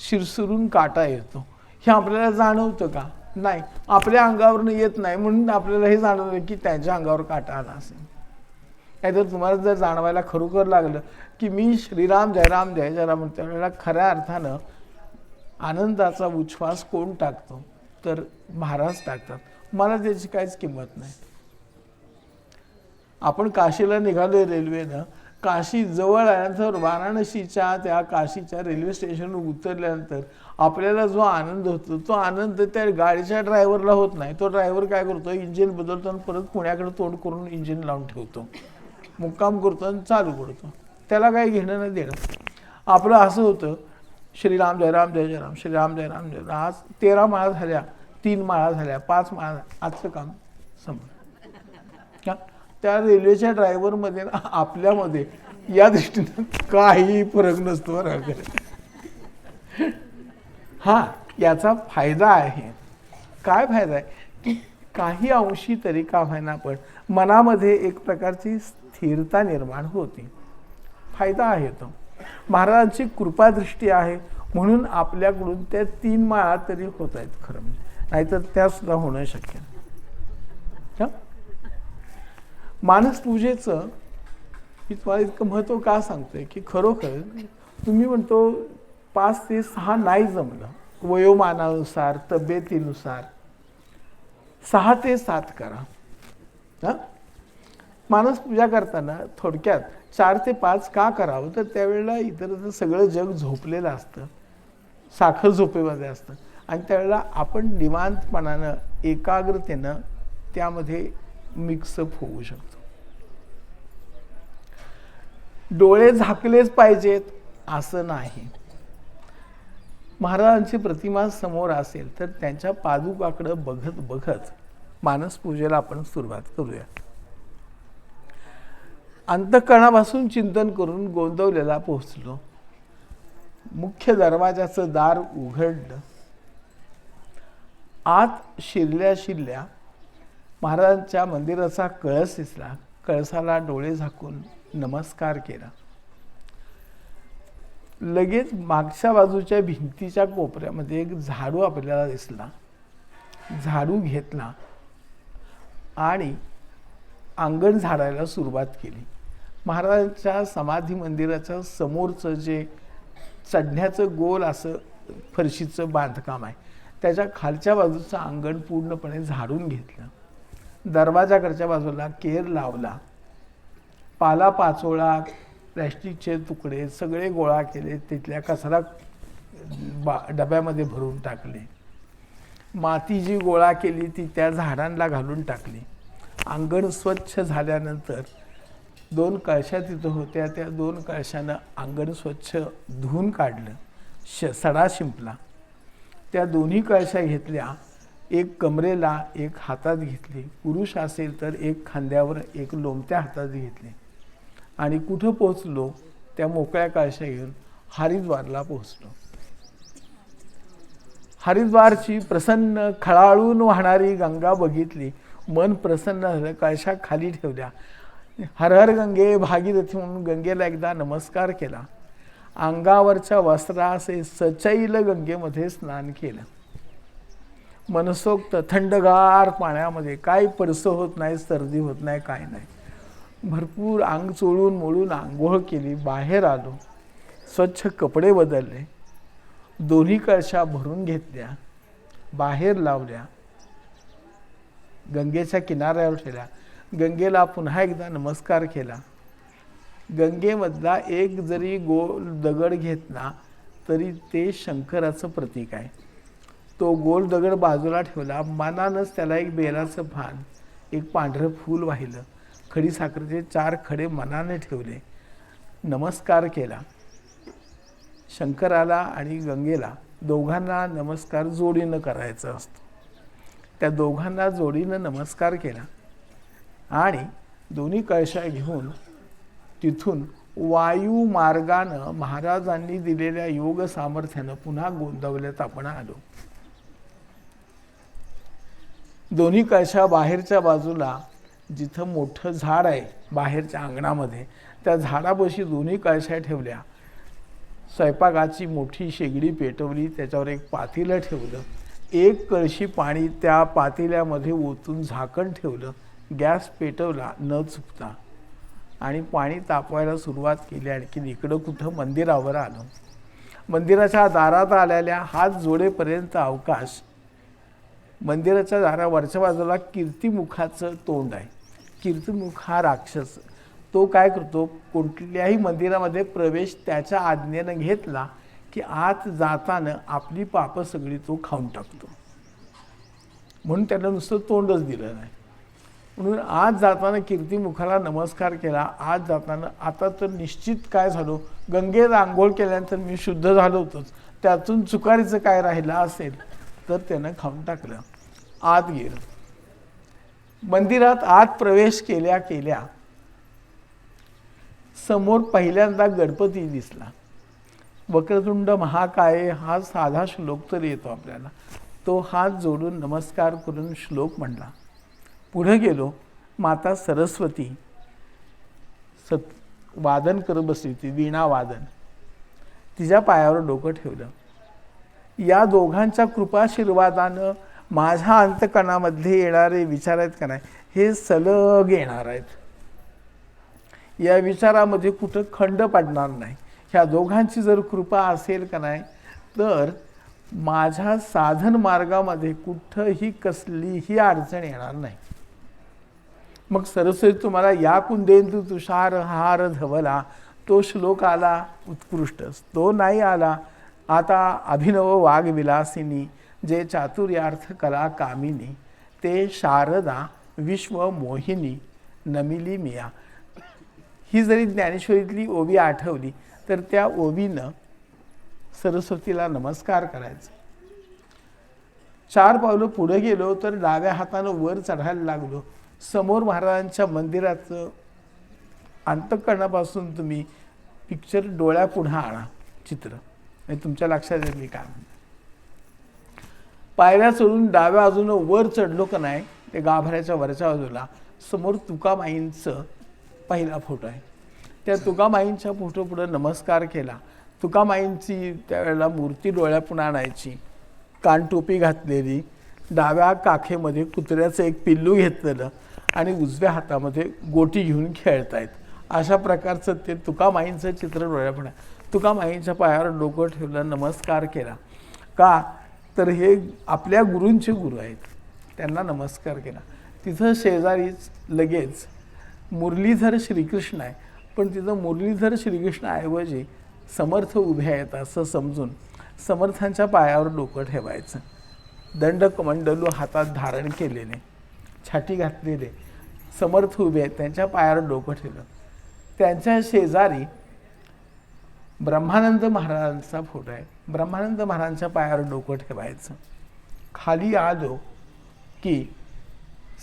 शिरसुरून काटा येतो. हे आपल्याला जाणवतं का? नाही, आपल्या अंगावरनं येत नाही म्हणून आपल्याला हे जाणवतं की त्यांच्या अंगावर काटा आला असेल. नाहीतर तुम्हाला जर जाणवायला खरोखर लागलं की मी श्रीराम जयराम जय जयराम म्हणतो त्यावेळेला खऱ्या अर्थानं आनंदाचा उच्छ्वास कोण टाकतो तर महाराज टाकतात. मला त्याची काहीच किंमत नाही. आपण काशीला निघालोय रेल्वेनं, काशी जवळ आल्यानंतर वाराणसीच्या त्या काशीच्या रेल्वे स्टेशनवर उतरल्यानंतर आपल्याला जो आनंद होतो तो आनंद त्या गाडीच्या ड्रायव्हरला होत नाही. तो ड्रायव्हर काय करतो, इंजिन बदलतो आणि परत पुण्याकडे तोंड करून इंजिन लावून ठेवतो, मुक्काम करतो आणि चालू करतो. त्याला काही घेणं नाही देणं. आपलं असं होतं श्रीराम जयराम जय जयराम श्रीराम जयराम जय. आज 13 माळा झाल्या, 3 माळा झाल्या, 5 माळा, आजचं काम संपलं. त्या रेल्वेच्या ड्रायव्हरमध्ये ना आपल्यामध्ये या दृष्टीनं काही फरक नसतो बरं का. हा याचा फायदा आहे. काय फायदा आहे की काही अंशी तरी का व्हायना पण मनामध्ये एक प्रकारची स्थिरता निर्माण होते. फायदा आहे तो. महाराजांची कृपादृष्टी आहे म्हणून आपल्याकडून त्या 3 माळा तरी होत आहेत खरं म्हणजे, नाहीतर त्या सुद्धा होणं शक्य नाही. मानसपूजेचं मी तुम्हाला इतकं महत्त्व का सांगतोय की खरोखर तुम्ही म्हणतो 5 ते 6 नाही जमलं, वयोमानानुसार तब्येतीनुसार 6 ते 7 करा. हां, मानसपूजा करताना थोडक्यात 4 ते 5 का करावं तर त्यावेळेला इतर सगळं जग झोपलेलं असतं, साखर झोपेमध्ये असतं आणि त्यावेळेला आपण निवांतपणानं एकाग्रतेनं त्यामध्ये मिक्सअप होऊ शकतो. डोळे झाकलेच पाहिजेत असं नाही. महाराजांची प्रतिमा समोर असेल तर त्यांच्या पादुकाकडं बघत बघत मानसपूजेला आपण सुरुवात करूया. अंतःकरणापासून चिंतन करून गोंदवलेला पोहोचलो. मुख्य दरवाजाचं दार उघडलं. आत शिरल्या महाराजांच्या मंदिराचा कळस दिसला. कळसाला डोळे झाकून नमस्कार केला. लगेच मागच्या बाजूच्या भिंतीच्या कोपऱ्यामध्ये एक झाडू आपल्याला दिसला. झाडू घेतला आणि अंगण झाडायला सुरुवात केली. महाराजांच्या समाधी मंदिराच्या समोरचं जे चढण्याचं गोल असं फरशीचं बांधकाम आहे त्याच्या खालच्या बाजूचं अंगण पूर्णपणे झाडून घेतलं. दरवाजाकडच्या बाजूला केर लावला. पालापाचोळा, प्लॅस्टिकचे तुकडे सगळे गोळा केले. तिथल्या कचरा डब्यामध्ये भरून टाकले. माती जी गोळा केली ती त्या झाडांना घालून टाकली. अंगण स्वच्छ झाल्यानंतर 2 कळशा तिथं होत्या. त्या 2 कळशानं अंगण स्वच्छ धुवून काढलं. सडा शिंपला. त्या दोन्ही कळशा घेतल्या. एक कमरेला, एक हातात घेतली. पुरुष असेल तर एक खांद्यावर, एक लोमत्या हातात घेतली. आणि कुठं पोहोचलो त्या मोकळ्या कळशा घेऊन हरिद्वारला पोहोचलो. हरिद्वारची प्रसन्न खळाळून वाहणारी गंगा बघितली. मन प्रसन्न झालं. कळशा खाली ठेवल्या. हर हर गंगे भागीरथी म्हणून गंगेला एकदा नमस्कार केला. अंगावरच्या वस्त्रासे सचैल गंगेमध्ये स्नान केलं. मनसोक्त थंडगार पाण्यामध्ये काही पडसं होत नाही, सर्दी होत नाही, काय नाही. भरपूर अंग चोळून मोळून आंघोळ केली. बाहेर आलो. स्वच्छ कपडे बदलले. दोन्ही कळशा भरून घेतल्या. बाहेर लावल्या. गंगेच्या किनाऱ्यावर ठेवल्या. गंगेला पुन्हा एकदा नमस्कार केला. गंगेमधला एक जरी गोल दगड घेतला तरी ते शंकराचं प्रतीक आहे. तो गोल दगड बाजूला ठेवला. मनानंच त्याला एक बेलाचं पान, एक पांढरं फूल वाहिलं. खडीसाखरेचे 4 खडे मनाने ठेवले. नमस्कार केला. शंकराला आणि गंगेला दोघांना नमस्कार जोडीनं करायचा असतो. त्या दोघांना जोडीनं नमस्कार केला आणि दोन्ही कळशा घेऊन तिथून वायू मार्गानं महाराजांनी दिलेल्या योग सामर्थ्यानं पुन्हा गोंदवल्यात आपण आलो. दोन्ही कळशा बाहेरच्या बाजूला जिथं मोठं झाड आहे बाहेरच्या अंगणामध्ये त्या झाडापाशी दोन्ही कळशा ठेवल्या. स्वयंपाकाची मोठी शेगडी पेटवली. त्याच्यावर एक पातेलं ठेवलं. एक कळशी पाणी त्या पातेल्यामध्ये ओतून झाकण ठेवलं. गॅस पेटवला न चुकता आणि पाणी तापवायला सुरुवात केली. आणखीन इकडं कुठं मंदिरावर आलो. मंदिराच्या दारात आलेल्या हात जोडेपर्यंत अवकाश. मंदिराच्या दारावरच्या बाजूला कीर्तिमुखाचं तोंड आहे. कीर्तिमुख हा राक्षस. तो काय करतो, कुठल्याही मंदिरामध्ये प्रवेश त्याच्या आज्ञेनं घेतला की आत जाताना आपली पापं सगळी तो खाऊन टाकतो. म्हणून त्याला नुसतं तोंडच दिलं नाही. म्हणून आज जाताना कीर्तिमुखाला नमस्कार केला. आज जाताना आता तर निश्चित काय झालो, गंगेत आंघोळ केल्यानंतर मी शुद्ध झालो होतोच, त्यातून चुकारीचं काय राहिलं असेल तर त्यानं खाऊन टाकलं. आत गेलं. मंदिरात आत प्रवेश केल्या केल्या समोर पहिल्यांदा गणपती दिसला. वक्रतुंड महाकाय हा साधा श्लोक तर येतो आपल्याला, तो हात जोडून नमस्कार करून श्लोक म्हणला. पुढे गेलो, माता सरस्वती वादन करत बसली होती, वीणा वादन. तिच्या पायावर डोकं ठेवलं. या दोघांच्या कृपाशीर्वादानं माझ्या अंतकणामध्ये येणारे विचार आहेत का नाही, हे सलग येणार आहेत. या विचारामध्ये कुठं खंड पडणार नाही. ह्या दोघांची जर कृपा असेल का नाही, तर माझ्या साधन मार्गामध्ये कुठंही कसलीही अडचण येणार नाही. मग सरस्वती तुम्हाला या कुंदेंदू तुषार हार धवला, तो श्लोक आला उत्कृष्ट. तो नाही आला, आता अभिनव वागविलासिनी जे चातुर्यार्थ कला कामिनी, ते शारदा विश्व मोहिनी नमिली मिया. ही जरी ज्ञानेश्वरीतली ओवी आठवली तर त्या ओवीनं सरस्वतीला नमस्कार करायचा. 4 पावलं पुढे गेलो तर डाव्या हातानं वर चढायला लागलो. समोर महाराजांच्या मंदिराचं अंतःकरणापासून तुम्ही पिक्चर डोळ्यापुढे आणा, चित्र, आणि तुमच्या लक्षात येईल मी काय म्हणतो. पायऱ्या चढून डाव्या बाजूनं वर चढलो का नाही, ते गाभाऱ्याच्या वरच्या बाजूला समोर तुकामाईंचं पहिला फोटो आहे. त्या तुकामाईंच्या फोटो पुढे नमस्कार केला. तुकामाईंची त्यावेळेला मूर्ती डोळ्यापुढे आणायची, कानटोपी घातलेली, डाव्या काखेमध्ये कुत्र्याचं एक पिल्लू घेतलेलं आणि उजव्या हातामध्ये गोटी घेऊन खेळतायत. अशा प्रकारचं ते तुकामाईंचं चित्र डोळ्यापुढे. तुकामाईंच्या पायावर डोकं ठेवलं, नमस्कार केला. का तर हे आपल्या गुरूंचे गुरु आहेत, त्यांना नमस्कार केला. तिथं शेजारीच लगेच मुरलीधर श्रीकृष्ण आहे, पण तिथं मुरलीधर श्रीकृष्णाऐवजी समर्थ उभे आहेत असं समजून समर्थांच्या पायावर डोकं ठेवायचं. दंडकमंडलू हातात धारण केलेले, छाटी घातलेले समर्थ उभे आहेत, त्यांच्या पायावर डोकं ठेवलं. त्यांच्या शेजारी ब्रह्मानंद महाराजांचा फोटो आहे. ब्रह्मानंद महाराजांच्या पायावर डोकं ठेवायचं. खाली आलो की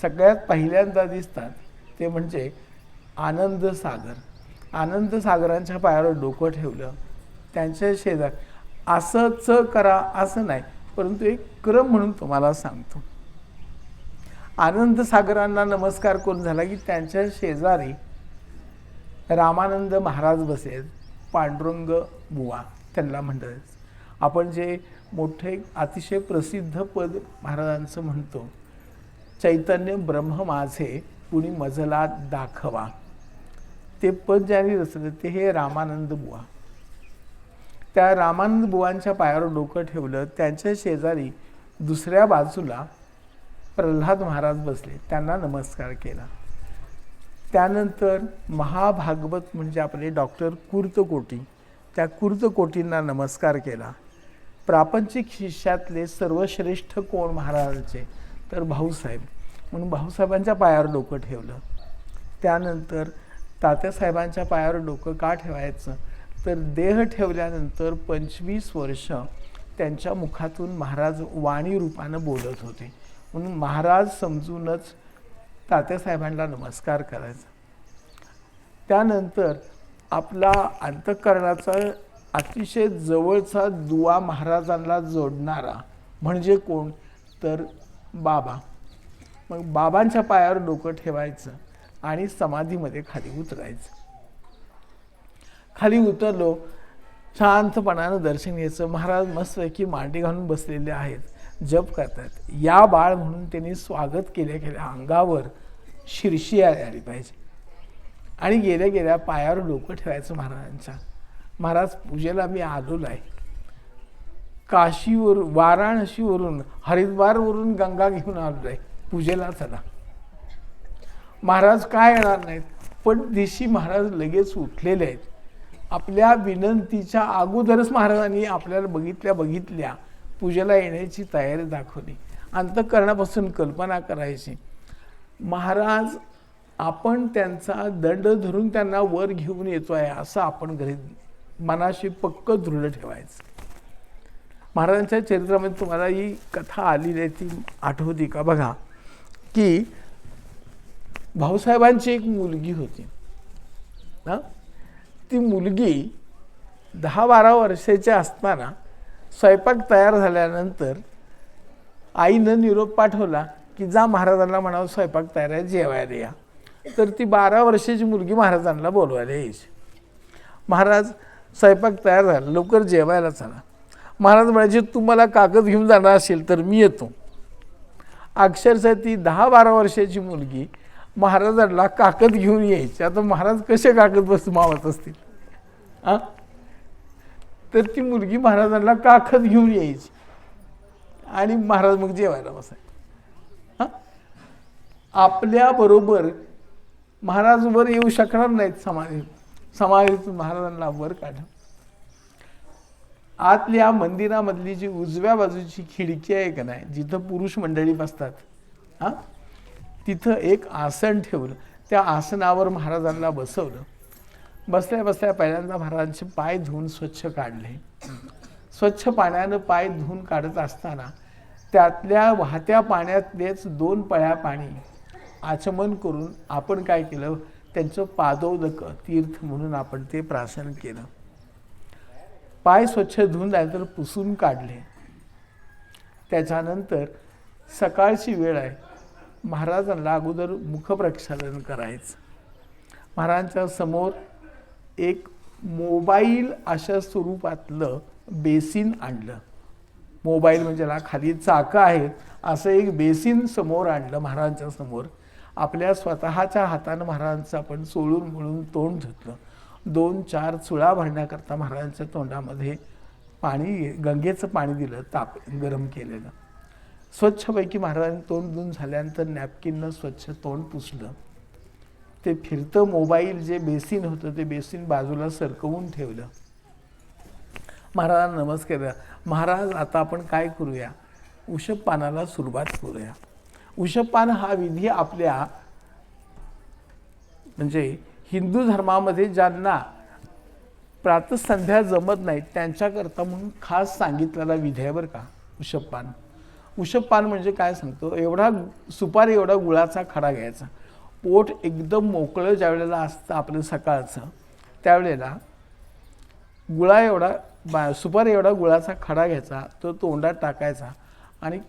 सगळ्यात पहिल्यांदा दिसतात ते म्हणजे आनंद सागर. आनंद सागरांच्या पायावर डोकं ठेवलं. त्यांच्या शेजार असंच करा असं नाही, परंतु एक क्रम म्हणून तुम्हाला सांगतो. आनंद सागरांना नमस्कार करून झाला की त्यांच्या शेजारी रामानंद महाराज बसले, पांडुरंग बुवा त्यांना म्हणतात. आपण जे मोठे अतिशय प्रसिद्ध पद महाराजांचं म्हणतो, चैतन्य ब्रह्म माझे कुणी मजला दाखवा, ते पद ज्यांनी रचलं ते हे रामानंद बुवा. त्या रामानंद बुवांच्या पायावर डोकं ठेवलं. त्यांच्या शेजारी दुसऱ्या बाजूला प्रल्हाद महाराज बसले, त्यांना नमस्कार केला. त्यानंतर महाभागवत म्हणजे आपले डॉक्टर कुर्तकोटी, त्या कुर्तकोटींना नमस्कार केला. प्रापंचिक शिष्यातले सर्वश्रेष्ठ कोण महाराजांचे, तर भाऊसाहेब, म्हणून भाऊसाहेबांच्या पायावर डोकं ठेवलं. त्यानंतर तात्यासाहेबांच्या पायावर डोकं का ठेवायचं, तर देह ठेवल्यानंतर 25 वर्ष त्यांच्या मुखातून महाराज वाणी रूपानं बोलत होते, म्हणून महाराज समजूनच तात्यासाहेबांना नमस्कार करायचा. त्यानंतर आपला अंतःकरणाचा अतिशय जवळचा दुवा महाराजांना जोडणारा म्हणजे कोण, तर बाबा. मग बाबांच्या पायावर डोकं ठेवायचं आणि समाधीमध्ये खाली उतरायचं. खाली उतरलो, शांतपणानं दर्शन घ्यायचं. महाराज मस्तपैकी मांडी घालून बसलेले आहेत, जप करतात. या बाळ म्हणून त्यांनी स्वागत केल्या केल्या अंगावर शिरशी आली पाहिजे आणि गेल्या गेल्या पायावर डोकं ठेवायचं महाराजांच्या. महाराज पूजेला मी आलेलो आहे, काशीवरून वाराणसीवरून हरिद्वारवरून गंगा घेऊन आलेलो आहे, पूजेला चला. महाराज काय येणार नाहीत, पण दिशी महाराज लगेच उठलेले आहेत. आपल्या विनंतीच्या अगोदरच महाराजांनी आपल्याला बघितल्या पूजेला येण्याची तयारी दाखवली. अंतःकरणापासून कल्पना करायची. महाराज आपण त्यांचा दंड धरून त्यांना वर घेऊन येतोय असं आपण घरी मनाशी पक्क दृढ ठेवायचं. महाराजांच्या चरित्रामध्ये तुम्हाला ही कथा आलेली आहे ती आठवती का बघा, की भाऊसाहेबांची एक मुलगी होती ना, ती मुलगी 10-12 वर्षाची असताना स्वयंपाक तयार झाल्यानंतर आईनं निरोप पाठवला की जा महाराजांना म्हणावं स्वयंपाक तयार आहे, जेवायला या. तर ती 12 वर्षाची मुलगी महाराजांना बोलवायला यायची. महाराज स्वयंपाक तयार झाला, लवकर जेवायला चला. महाराज म्हणायचे तू मला कागद घेऊन जाणार असेल तर मी येतो. अक्षरशः ती 10-12 वर्षाची मुलगी महाराजांना कागद घेऊन यायची. आता महाराज कसे कागद बस मावत असतील हां. तर ती मुलगी महाराजांना कागद घेऊन यायची आणि महाराज मग जेवायला बसायचे. हां, आपल्याबरोबर महाराज वर येऊ शकणार नाहीत. समाधीतून महाराजांना वर काढा. आतल्या मंदिरामधली जी उजव्या बाजूची खिडकी आहे का नाही, जिथं पुरुष मंडळी बसतात हां, तिथं एक आसन ठेवलं. त्या आसनावर महाराजांना बसवलं. बसल्या बसल्या पहिल्यांदा महाराजांचे पाय धुवून स्वच्छ काढले. स्वच्छ पाण्यानं पाय धुवून काढत असताना त्यातल्या वाहत्या पाण्यातलेच 2 पळ्या पाणी आचमन करून आपण काय केलं, त्यांचं पादोदक तीर्थ म्हणून आपण ते प्राशन केलं. पाय स्वच्छ धुवून नंतर पुसून काढले. त्याच्यानंतर सकाळची वेळ आहे, महाराजांना अगोदर मुखप्रक्षालन करायचं. महाराजांच्या समोर एक मोबाईल अशा स्वरूपातलं बेसिन आणलं. मोबाईल म्हणजे खाली चाकं आहेत असं एक बेसिन समोर आणलं महाराजांच्या समोर. आपल्या स्वतःच्या हातानं महाराजांचं आपण चोळून मुळून तोंड धुतलं. 2-4 चुळा भरण्याकरता महाराजांच्या तोंडामध्ये पाणी, गंगेचं पाणी दिलं, गरम केलेलं. स्वच्छपैकी महाराजांनी तोंड धुवून झाल्यानंतर नॅपकिननं स्वच्छ तोंड पुसलं. ते फिरतं मोबाईल जे बेसिन होतं ते बेसिन बाजूला सरकवून ठेवलं. महाराजांना नमस्कार. महाराज आता आपण काय करूया, उषपानाला सुरुवात करूया. उषपान हा विधी आपल्या म्हणजे हिंदू धर्मामध्ये ज्यांना प्रातःसंध्या जमत नाही त्यांच्याकरता म्हणून खास सांगितलेला विधी आहे बरं का उषपान. उषपान म्हणजे काय सांगतो, एवढा सुपारी एवढा गुळाचा खडा घ्यायचा. पोट एकदम मोकळं ज्या वेळेला असतं आपलं सकाळचं, त्यावेळेला गुळा एवढा सुपारी एवढा गुळाचा खडा घ्यायचा, तो तोंडात टाकायचा आणि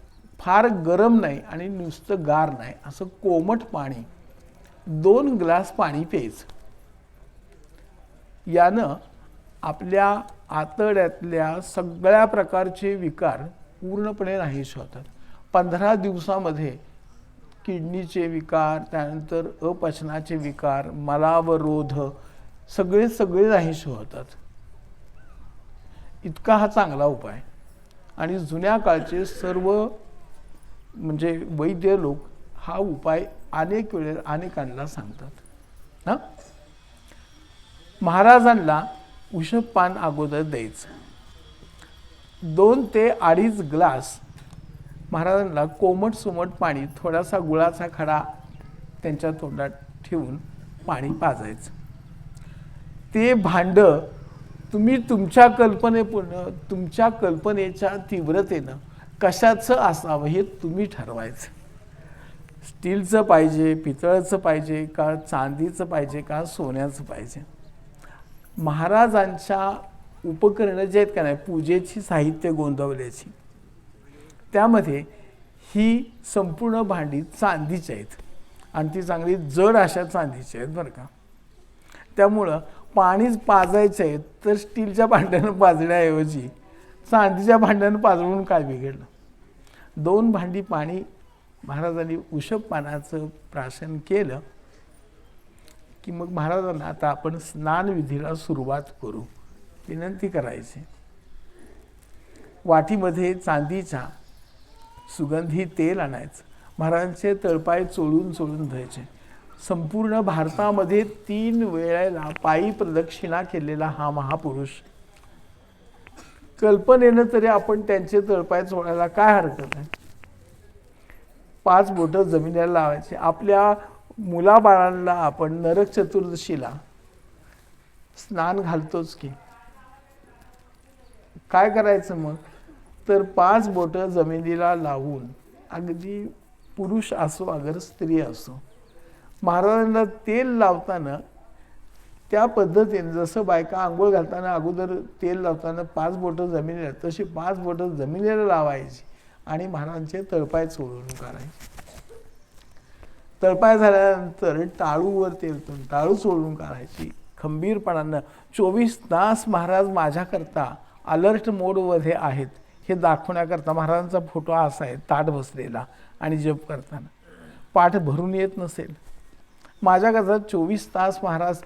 फार गरम नाही आणि नुसतं गार नाही असं कोमट पाणी 2 ग्लास पाणी प्यायचं. यानं आपल्या आतड्यातल्या सगळ्या प्रकारचे विकार पूर्णपणे नाहीसे होतात. 15 दिवसामध्ये किडनीचे विकार, त्यानंतर अपचनाचे विकार, मलावरोध सगळे नाहीसे होतात. इतका हा चांगला उपाय. आणि जुन्या काळचे सर्व म्हणजे वैद्य लोक हा उपाय अनेक वेळेला अनेकांना सांगतात. महाराजांना उषपान अगोदर द्यायचं. 2 ते 2.5 ग्लास महाराजांना कोमट सुमट पाणी, थोडासा गुळाचा खडा त्यांच्या तोंडात ठेवून पाणी पाजायचं. ते भांड तुम्ही तुमच्या तुमच्या कल्पनेच्या तीव्रतेनं कशाचं असावं हे तुम्ही ठरवायचं. स्टीलचं पाहिजे, पितळाचं पाहिजे का, चांदीचं पाहिजे का, सोन्याचं पाहिजे. महाराजांच्या उपकरणं जे आहेत का नाही, पूजेची साहित्य गोंदवल्याची, त्यामध्ये ही संपूर्ण भांडी चांदीची आहेत आणि ती चांगली जड अशा चांदीची आहेत बरं का. त्यामुळं पाणीच पाजायचं आहे तर स्टीलच्या भांड्यानं पाजण्याऐवजी चांदीच्या भांड्यानं पाजवून काय बिघडलं. 2 भांडी पाणी महाराजांनी उषपानाचं प्राशन केलं की मग महाराजांना आता आपण स्नानविधीला सुरुवात करू विनंती करायची. वाटीमध्ये चांदीच्या सुगंधी तेल आणायचं. महाराजांचे तळपाय चोळून धुवायचे. संपूर्ण भारतामध्ये 3 वेळेला पायी प्रदक्षिणा केलेला हा महापुरुष, कल्पनेनं तरी आपण त्यांचे तळपाय चोळायला काय हरकत आहे. 5 बोटं जमिनीला लावायचे. आपल्या मुलाबाळांना आपण नरक चतुर्दशीला स्नान घालतोच की, काय करायचं मग तर 5 बोटं जमिनीला लावून, अगदी पुरुष असो अगर स्त्री असो, महाराजांना तेल लावताना त्या पद्धतीने जसं बायका आंघोळ घालताना अगोदर तेल लावताना 5 बोटं जमिनीला तशी 5 बोटं जमिनीला लावायची आणि महाराजांचे तळपाय चोळून काढायचे. तळपाय झाल्यानंतर टाळूवर तेलतून टाळू चोळून काढायची खंबीरपणानं. 24 तास महाराज माझ्याकरता अलर्ट मोडमध्ये आहेत हे दाखवण्याकरता महाराजांचा फोटो असा आहे, ताट बसलेला आणि जप करताना. पाठ भरून येत नसेल, माझ्याकरता 24 तास महाराज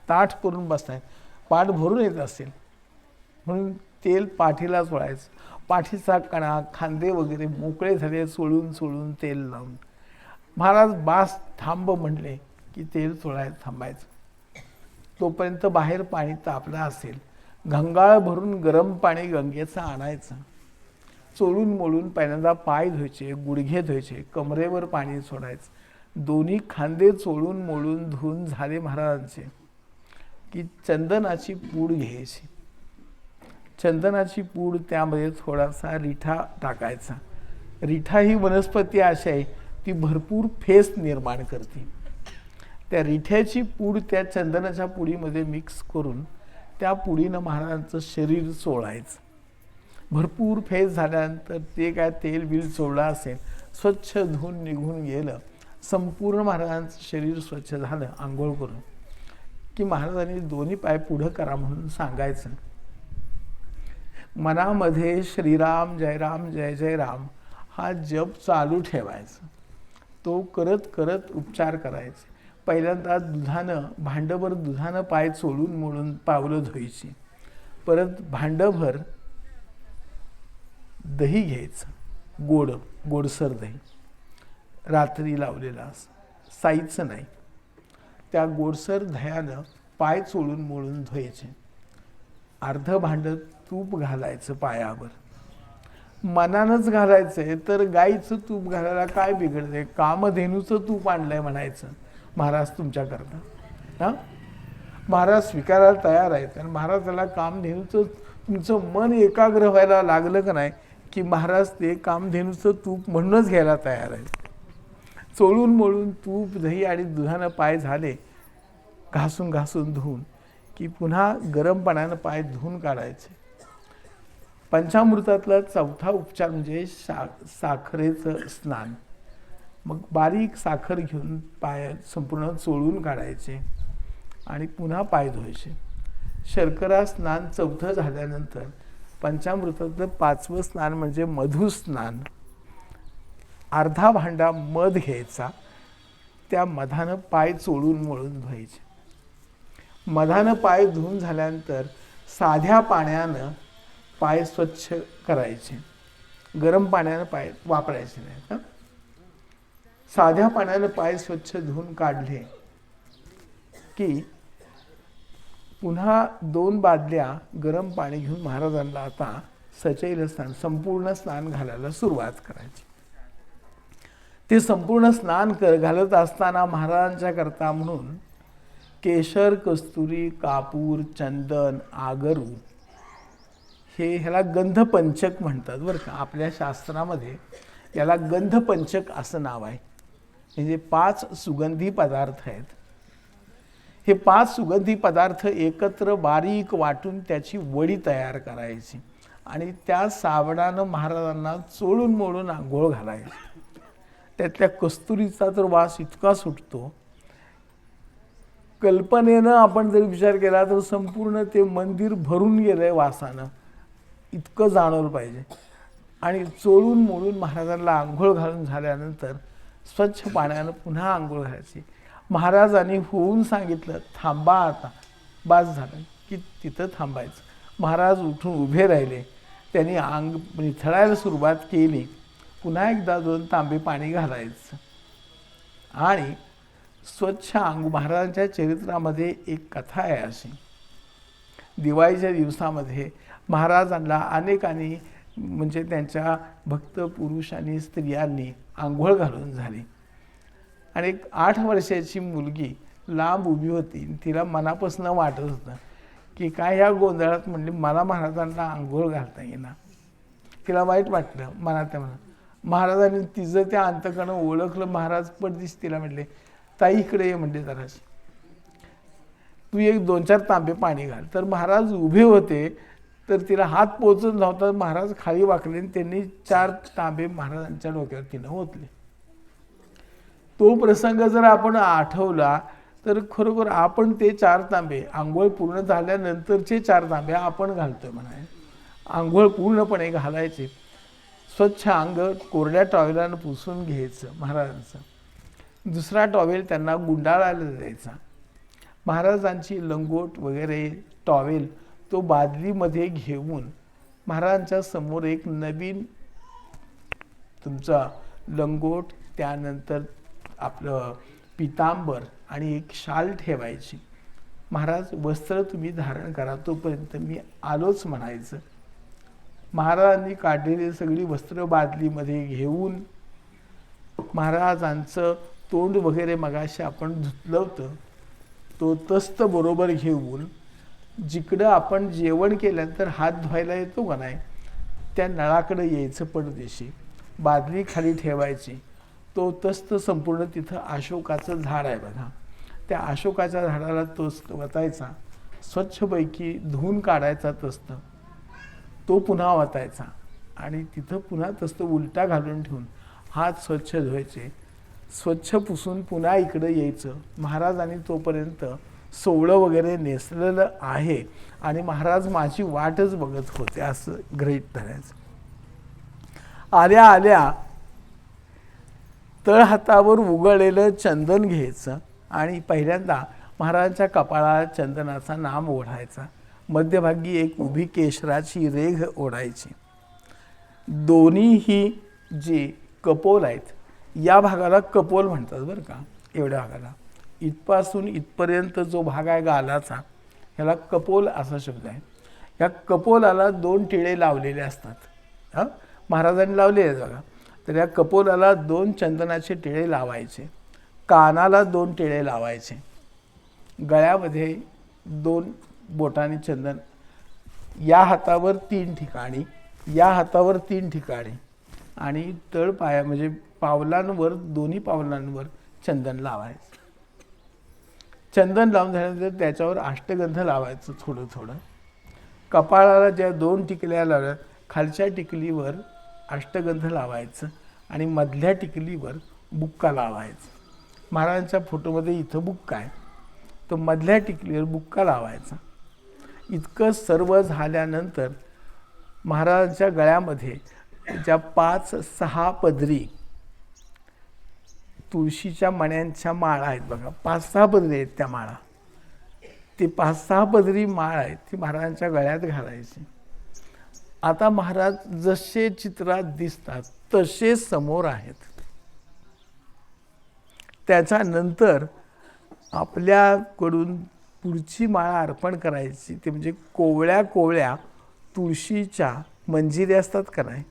ताठ करून बसतायत. पाठ भरून येत असेल म्हणून तेल पाठीला चोळायचं. पाठीचा कणा खांदे वगैरे मोकळे झाले, चोळून चोळून तेल लावून. महाराज बास थांब म्हणले की तेल चोळायचं थांबायचं. तोपर्यंत बाहेर पाणी तापलं असेल, घंगाळ भरून गरम पाणी गंगेचं आणायचं. चोळून मोळून पहिल्यांदा पाय धुवायचे, गुडघे धुवायचे, कमरेवर पाणी सोडायचं. दोन्ही खांदे चोळून मोळून धुवून झाले महाराजांचे की चंदनाची पूड घ्यायची. चंदनाची पूड त्यामध्ये थोडासा रिठा टाकायचा. रिठा ही वनस्पती अशी आहे ती भरपूर फेस निर्माण करते. त्या रिठ्याची पूड त्या चंदनाच्या पुडीमध्ये मिक्स करून त्या पुडीनं महाराजांचं शरीर चोळायचं. भरपूर फेस झाल्यानंतर ते काय तेल बिल चोळलं असेल, स्वच्छ धुवून निघून गेलं, संपूर्ण महाराजांचं शरीर स्वच्छ झालं आंघोळ करून की महाराजांनी दोन्ही पाय पुढं करा म्हणून सांगायचं. मनामध्ये श्रीराम जय राम जय जय राम हा जप चालू ठेवायचा. तो करत करत उपचार करायचे. पहिल्यांदा दुधानं भांडभर दुधानं पाय चोळून मोडून पावलं धुवायची. परत भांडभर दही घ्यायचं, गोडसर दही रात्री लावलेलं असं, साईचं नाही. त्या गोडसर दह्यानं पाय चोळून मोळून धुवायचे. अर्ध भांड तूप घालायचं पायावर. मनानंच घालायचंय तर गाईचं तूप घालायला काय बिघडतंय, कामधेनूचं तूप आणलंय म्हणायचं महाराज तुमच्याकरता. हां, महाराज स्वीकारायला तयार आहेत. आणि महाराज त्याला कामधेनूचं तुमचं मन एकाग्र व्हायला लागलं का नाही की महाराज ते कामधेनूचं तूप म्हणूनच घ्यायला तयार आहेत. चोळून मोळून तूप दही आणि दुधानं पाय झाले, घासून घासून धुवून की पुन्हा गरम पाण्यानं पाय धुवून काढायचे. पंचामृतातला चौथा उपचार म्हणजे साखरेचं स्नान. मग बारीक साखर घेऊन पाय संपूर्ण चोळून काढायचे आणि पुन्हा पाय धुवायचे. शर्करा स्नान चौथं झाल्यानंतर पंचामृतातलं 5वं स्नान म्हणजे मधुस्नान. अर्धा भांडा मध घ्यायचा, त्या मधानं पाय चोळून मोळून धुवायचे. मधानं पाय धुवून झाल्यानंतर साध्या पाण्यानं पाय स्वच्छ करायचे. गरम पाण्यानं पाय वापरायचे नाहीत. साध्या पाण्यानं पाय स्वच्छ धुवून काढले की पुन्हा 2 बादल्या गरम पाणी घेऊन महाराजांना आता सचैल स्नान संपूर्ण स्नान घालायला सुरुवात करायची. ते संपूर्ण स्नान घालत असताना महाराजांच्या करता म्हणून केशर, कस्तुरी, कापूर, चंदन, आगरू ह्याला गंधपंचक म्हणतात बरं का. आपल्या शास्त्रामध्ये याला गंधपंचक असं नाव आहे. म्हणजे 5 सुगंधी पदार्थ आहेत. हे 5 सुगंधी पदार्थ एकत्र बारीक वाटून त्याची वडी तयार करायची आणि त्या साबणानं महाराजांना चोळून मोळून आंघोळ घालायची. त्यातल्या कस्तुरीचा तर वास इतका सुटतो, कल्पनेनं आपण जर विचार केला तर संपूर्ण ते मंदिर भरून गेलंय वासानं, इतकं जाणवलं पाहिजे. आणि चोळून मोळून महाराजांना आंघोळ घालून झाल्यानंतर स्वच्छ पाण्यानं पुन्हा आंघोळ घालायची. महाराजांनी होऊन सांगितलं थांबा आता, बास झालं की तिथं थांबायचं. महाराज उठून उभे राहिले. त्यांनी अंग निथळायला सुरुवात केली. पुन्हा एकदा 2 तांबे पाणी घालायचं आणि स्वच्छ अंग. महाराजांच्या चरित्रामध्ये एक कथा आहे अशी. दिवाळीच्या दिवसामध्ये महाराजांना अनेकांनी म्हणजे त्यांच्या भक्त पुरुषांनी स्त्रियांनी आंघोळ घालून झाली आणि एक 8 वर्षाची मुलगी लांब उभी होती. तिला मनापासून वाटत होतं की काय ह्या गोंधळात म्हणली मला महाराजांना आंघोळ घालता येईना. तिला वाईट वाटलं मनात. महाराजांनी तिचं त्या अंतकणं ओळखलं. महाराज पडदिशी तिला म्हटले ताई इकडे ये म्हणले जराशी, तू एक 2-4 तांबे पाणी घाल. तर महाराज उभे होते, तर तिला हात पोचत नव्हता. महाराज खाली वाकले आणि त्यांनी 4 तांबे महाराजांच्या डोक्यावर तिनं ओतले. तो प्रसंग जर आपण आठवला तर खरोखर आपण ते 4 तांबे आंघोळ पूर्ण झाल्यानंतरचे 4 तांबे आपण घालतोय म्हणाय. आंघोळ पूर्णपणे घालायचे, स्वच्छ अंग कोरड्या टॉवेलानं पुसून घ्यायचं महाराजांचं. दुसरा टॉवेल त्यांना गुंडाळायला द्यायचा. महाराजांची लंगोट वगैरे टॉवेल तो बादलीमध्ये घेऊन महाराजांच्या समोर एक नवीन तुमचा लंगोट, त्यानंतर आपलं पितांबर आणि एक शाल ठेवायची. महाराज वस्त्र तुम्ही धारण करा, तोपर्यंत मी आलोच म्हणायचं. महाराजांनी काढलेली सगळी वस्त्र बादलीमध्ये घेऊन महाराजांचं तोंड वगैरे मगाशी आपण धुतलं होतं, तो तस्त बरोबर घेऊन जिकडं आपण जेवण केल्यानंतर हात धुवायला येतो का नाही, त्या नळाकडे यायचं पडदेशी, बादली खाली ठेवायची. तो तस्त संपूर्ण तिथं अशोकाचं झाड आहे बघा, त्या अशोकाच्या झाडाला तस्त वतायचा, स्वच्छपैकी धुवून काढायचा तस्त, तो पुन्हा वतायचा आणि तिथं पुन्हा तस्त उलटा घालून ठेवून हात स्वच्छ धुवायचे. स्वच्छ पुसून पुन्हा इकडं यायचं. महाराजांनी तोपर्यंत सोवळं वगैरे नेसलेलं आहे आणि महाराज माझी वाटच बघत होते असं गृहीत धरायचं. आल्या आल्या तळहातावर उगळलेलं चंदन घ्यायचं आणि पहिल्यांदा महाराजांच्या कपाळाला चंदनाचा नाम ओढायचा. मध्यभागी एक उभी केशराची रेघ ओढायची. दोन्हीही जे कपोल आहेत, या भागाला कपोल म्हणतात बरं का. एवढ्या भागाला इथपासून इथपर्यंत जो भाग आहे गालाचा, ह्याला कपोल असा शब्द आहे. या कपोलाला 2 टिळे लावलेले असतात. हां, महाराजांनी लावले आहेत बघा. तर या कपोलाला 2 चंदनाचे टिळे लावायचे, कानाला 2 टिळे लावायचे, गळ्यामध्ये 2 बोटांनी चंदन, या हातावर 3 ठिकाणी, या हातावर 3 ठिकाणी आणि तळपाया म्हणजे पावलांवर, दोन्ही पावलांवर चंदन लावायचं. चंदन लावून झाल्यानंतर त्याच्यावर अष्टगंध लावायचं थोडं थोडं. कपाळाला ज्या 2 टिकल्या लावल्या, खालच्या टिकलीवर अष्टगंध लावायचं आणि मधल्या टिकलीवर बुक्का लावायचं. महाराजांच्या फोटोमध्ये इथं बुक्का आहे, तर मधल्या टिकलीवर बुक्का लावायचा. इतकं सर्व झाल्यानंतर महाराजांच्या गळ्यामध्ये ज्या 5-6 पदरी तुळशीच्या मण्यांच्या माळा आहेत बघा, 5-6 पदरी आहेत त्या माळा. ते 5-6 पदरी माळ आहेत ती महाराजांच्या गळ्यात घालायची. आता महाराज जसे चित्रात दिसतात तसे समोर आहेत. त्याच्यानंतर आपल्याकडून पुढची माळ अर्पण करायची, ते म्हणजे कोवळ्या कोवळ्या तुळशीच्या मंजिऱ्या असतात का नाही,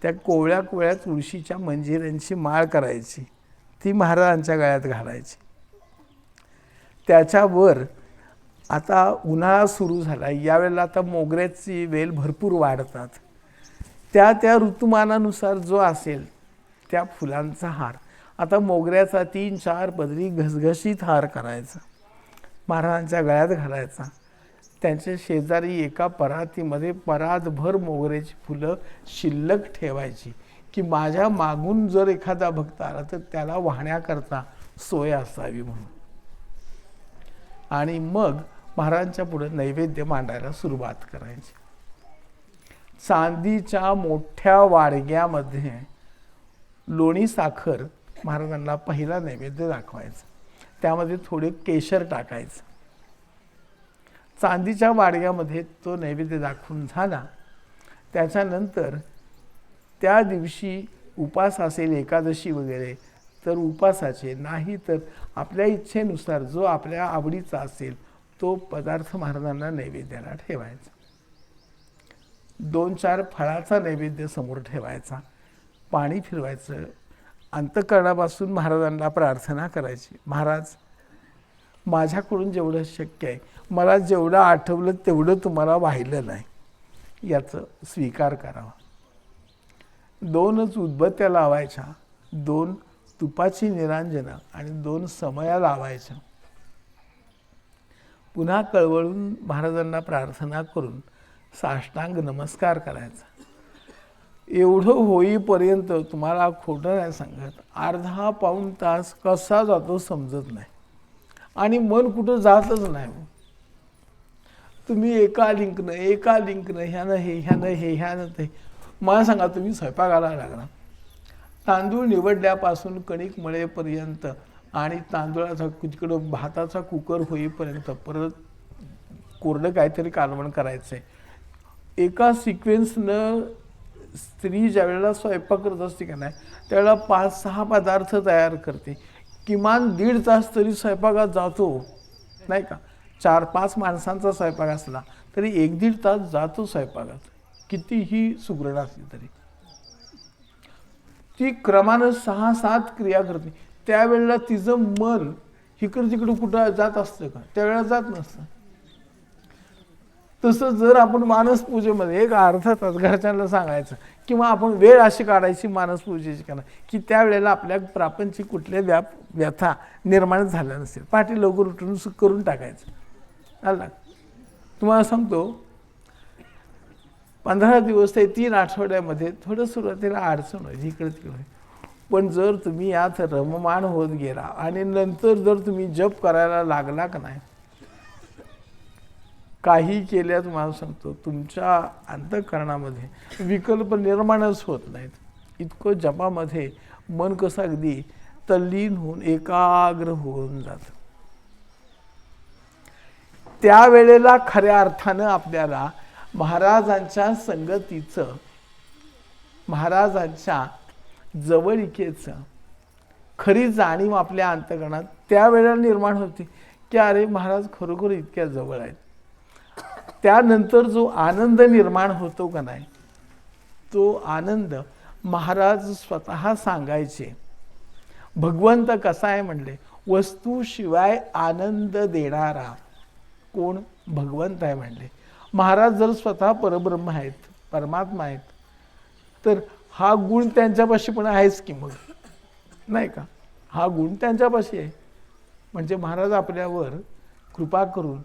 त्या कोवळ्या कोवळ्या तुळशीच्या मंजिऱ्यांची माळ करायची, ती महाराजांच्या गळ्यात घालायची. त्याच्यावर आता उन्हाळा सुरू झाला, यावेळेला आता मोगऱ्याची वेल भरपूर वाढतात, त्या त्या ऋतुमानानुसार जो असेल त्या फुलांचा हार, आता मोगऱ्याचा 3-4 पदरी घसघशीत हार करायचा, महाराजांच्या गळ्यात घालायचा. त्यांच्या शेजारी एका परातीमध्ये परातभर मोगऱ्याची फुलं शिल्लक ठेवायची, की माझ्या मागून जर एखादा भक्त आला तर त्याला वाहण्याकरता सोय असावी म्हणून. आणि मग महाराजांच्या पुढे नैवेद्य मांडायला सुरुवात करायची. चांदीच्या मोठ्या वाडग्यामध्ये लोणी साखर महाराजांना पहिला नैवेद्य दाखवायचा, त्यामध्ये थोडे केशर टाकायचं. चांदीच्या वाडग्यामध्ये तो नैवेद्य दाखवून झाला, त्याच्यानंतर त्या दिवशी उपास असेल, एकादशी वगैरे, तर उपासाचे, नाही तर आपल्या इच्छेनुसार जो आपल्या आवडीचा असेल तो पदार्थ महाराजांना नैवेद्याला ठेवायचा. 2-4 फळाचा नैवेद्य समोर ठेवायचा, पाणी फिरवायचं, अंतःकरणापासून महाराजांना प्रार्थना करायची, महाराज माझ्याकडून जेवढं शक्य आहे, मला जेवढं आठवलं तेवढं तुम्हाला वाहिलं नाही, याचं स्वीकार करावा. 2च उदबत्त्या लावायच्या, 2 तुपाची निरांजनं आणि 2 समया लावायच्या. पुन्हा कळवळून महाराजांना प्रार्थना करून साष्टांग नमस्कार करायचा. एवढं होईपर्यंत तुम्हाला खोटं नाही सांगत, अर्धा पाऊण तास कसा जातो समजत नाही आणि मन कुठं जातच नाही. तुम्ही एका लिंकनं ह्यानं ते. मला सांगा, तुम्ही स्वयंपाकाला लागला, तांदूळ निवडल्यापासून कणिक मळेपर्यंत आणि तांदूळाचा तिकडं भाताचा कुकर होईपर्यंत परत कोरडं काहीतरी कालवण करायचं आहे. एका सिक्वेन्सनं स्त्री ज्या वेळेला स्वयंपाक करत असते का नाही, त्यावेळेला 5-6 पदार्थ तयार करते. किमान 1.5 तास तरी स्वयंपाकात जातो, नाही का. 4-5 माणसांचा स्वयंपाक असला तरी 1-1.5 तास जातो स्वयंपाकात, कितीही सुगरण असली तरी. ती क्रमानं 6-7 क्रिया करते. त्यावेळेला तिचं मन इकडं तिकडं कुठं जात असतं का? त्यावेळेला जात नसतं. तसं जर आपण मानसपूजेमध्ये एक अर्धा तास घरच्यांना सांगायचं किंवा आपण वेळ अशी काढायची मानसपूजेची करा की त्यावेळेला आपल्या प्रापंचिक कुठल्या व्यथा निर्माण झाल्या नसेल, पाठी लवकर उठून करून टाकायचं. आला तुम्हाला सांगतो, 15 दिवस ते 3 आठवड्यामध्ये थोडं सुरुवातीला अडचण व्हायची, इकडे तिकडे. पण जर तुम्ही यात रममाण होत गेला आणि नंतर जर तुम्ही जप करायला लागला का नाही, काही केल्या तुम्हाला सांगतो तुमच्या अंतःकरणामध्ये विकल्प निर्माणच होत नाहीत. इतकं जपामध्ये मन कसं अगदी तल्लीन होऊन एकाग्र होऊन जातं. त्यावेळेला खऱ्या अर्थानं आपल्याला महाराजांच्या संगतीचं, महाराजांच्या जवळिकेचं खरी जाणीव आपल्या अंतःकरणात त्यावेळेला निर्माण होते की अरे महाराज खरोखर इतक्या जवळ आहेत. त्यानंतर जो आनंद निर्माण होतो का नाही, तो आनंद महाराज स्वतः सांगायचे. भगवंत कसा आहे म्हणले, वस्तूशिवाय आनंद देणारा कोण? भगवंत आहे म्हणले. महाराज जर स्वतः परब्रह्म आहेत, परमात्मा आहेत, तर हा गुण त्यांच्यापाशी पण आहेच की मग, नाही का. हा गुण त्यांच्यापाशी आहे म्हणजे महाराज आपल्यावर कृपा करून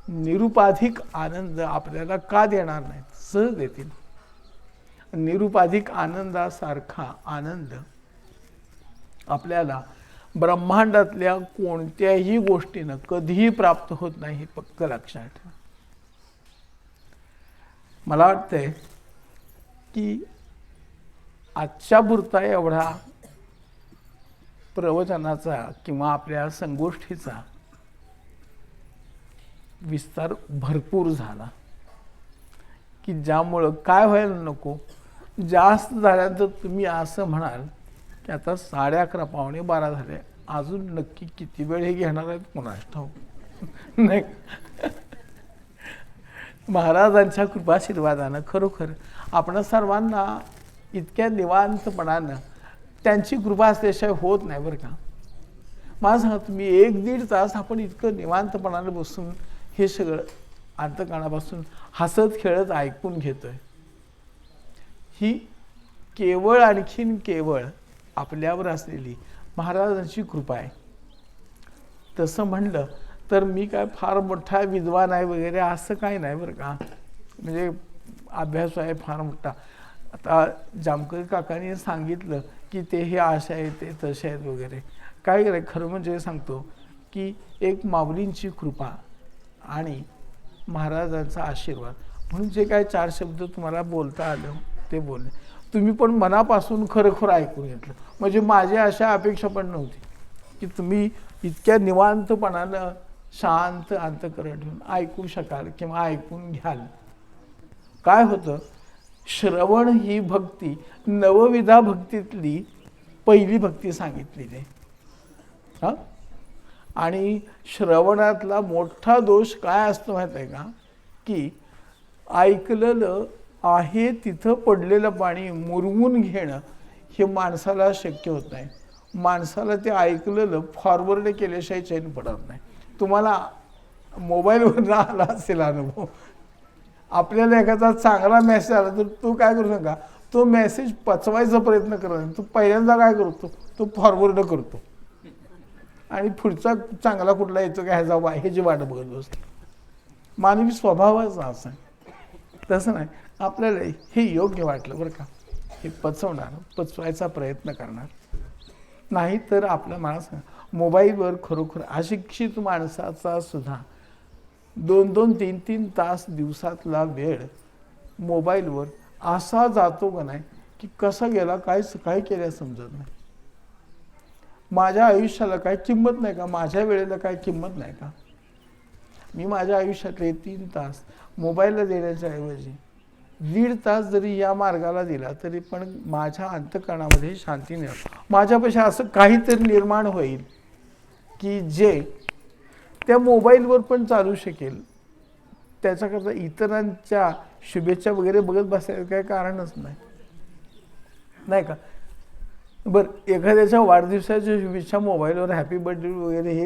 निरुपाधिक आनंद आपल्याला का देणार नाहीत? सहज देतील. निरुपाधिक आनंदासारखा आनंद आपल्याला ब्रह्मांडातल्या कोणत्याही गोष्टीनं कधीही प्राप्त होत नाही, हे पक्क लक्षात ठेवा. मला वाटतंय की आजच्या पुरता एवढा प्रवचनाचा किंवा आपल्या संगोष्ठीचा विस्तार भरपूर झाला की ज्यामुळं काय व्हायला नको, जास्त झाल्यानंतर तुम्ही असं म्हणाल की आता 11:30 12:15 झाले, अजून नक्की किती वेळ हे घेणार आहेत कोणास ठाऊक नाही. महाराजांच्या कृपाशीर्वादानं खरोखर आपण सर्वांना इतक्या निवांतपणानं त्यांची कृपा असल्याशिवाय होत नाही बरं का. मला सांगा, तुम्ही 1-1.5 तास आपण इतकं निवांतपणानं बसून हे सगळं अंतःकरणापासून हसत खेळत ऐकून घेतोय, ही केवळ आणखीन केवळ आपल्यावर असलेली महाराजांची कृपा आहे. तसं म्हणलं तर मी काय फार मोठा विद्वान आहे वगैरे असं काही नाही बरं का. म्हणजे अभ्यास आहे फार मोठा. आता जामकर काकांनी सांगितलं की ते हे असे आहेत, ते तसे आहेत वगैरे. काय करायचं, खरं म्हणजे सांगतो की एक माऊलींची कृपा आणि महाराजांचा आशीर्वाद म्हणून जे काय 4 शब्द तुम्हाला बोलता आलं ते बोलले. तुम्ही पण मनापासून खरोखर ऐकून घेतलं. म्हणजे माझ्या अशा अपेक्षा पण नव्हती की तुम्ही इतक्या निवांतपणानं शांत अंतःकरण ठेवून ऐकू शकाल किंवा ऐकून घ्याल. काय होतं, श्रवण ही भक्ती नवविधा भक्तीतली पहिली भक्ती सांगितलेली आहे. हां, आणि श्रवणातला मोठा दोष काय असतो माहीत आहे का, की ऐकलेलं आहे तिथं पडलेलं पाणी मुरवून घेणं हे माणसाला शक्य होत नाही. माणसाला ते ऐकलेलं फॉरवर्ड केल्याशिवाय चैन पडत नाही. तुम्हाला मोबाईलवर आला असेल अनुभव, आपल्याला एखादा चांगला मेसेज आला तर तो काय करू नका, तो मेसेज पचवायचा प्रयत्न करत नाही. तो पहिल्यांदा काय करतो, तो फॉरवर्ड करतो आणि पुढचा चांगला कुठला येतो का ह्याचा ह्याची वाट बघत बसतो. मानवी स्वभावच असा आहे. तसं नाही, आपल्याला हे योग्य वाटलं बरं का, हे पचवायचा प्रयत्न करणार नाही तर आपल्या माणसा मोबाईलवर खरोखर अशिक्षित माणसाचा सुद्धा 2-2, 3-3 तास दिवसातला वेळ मोबाईलवर असा जातो का नाही की कसा गेला काय केल्या समजत नाही. माझ्या आयुष्याला काय किंमत नाही का, माझ्या वेळेला काय किंमत नाही का. मी माझ्या आयुष्यातले 3 तास मोबाईलला देण्याच्या ऐवजी 1.5 तास जरी या मार्गाला दिला तरी पण माझ्या अंतःकरणामध्ये शांती नाही. माझ्यापाशी असं काहीतरी निर्माण होईल की जे त्या मोबाईलवर पण चालू शकेल. त्याच्याकरता इतरांच्या शुभेच्छा वगैरे बघत बसायचं काही कारणच नाही का. बरं, एखाद्याच्या वाढदिवसाच्या शुभेच्छा मोबाईलवर हॅपी बर्थडे वगैरे हे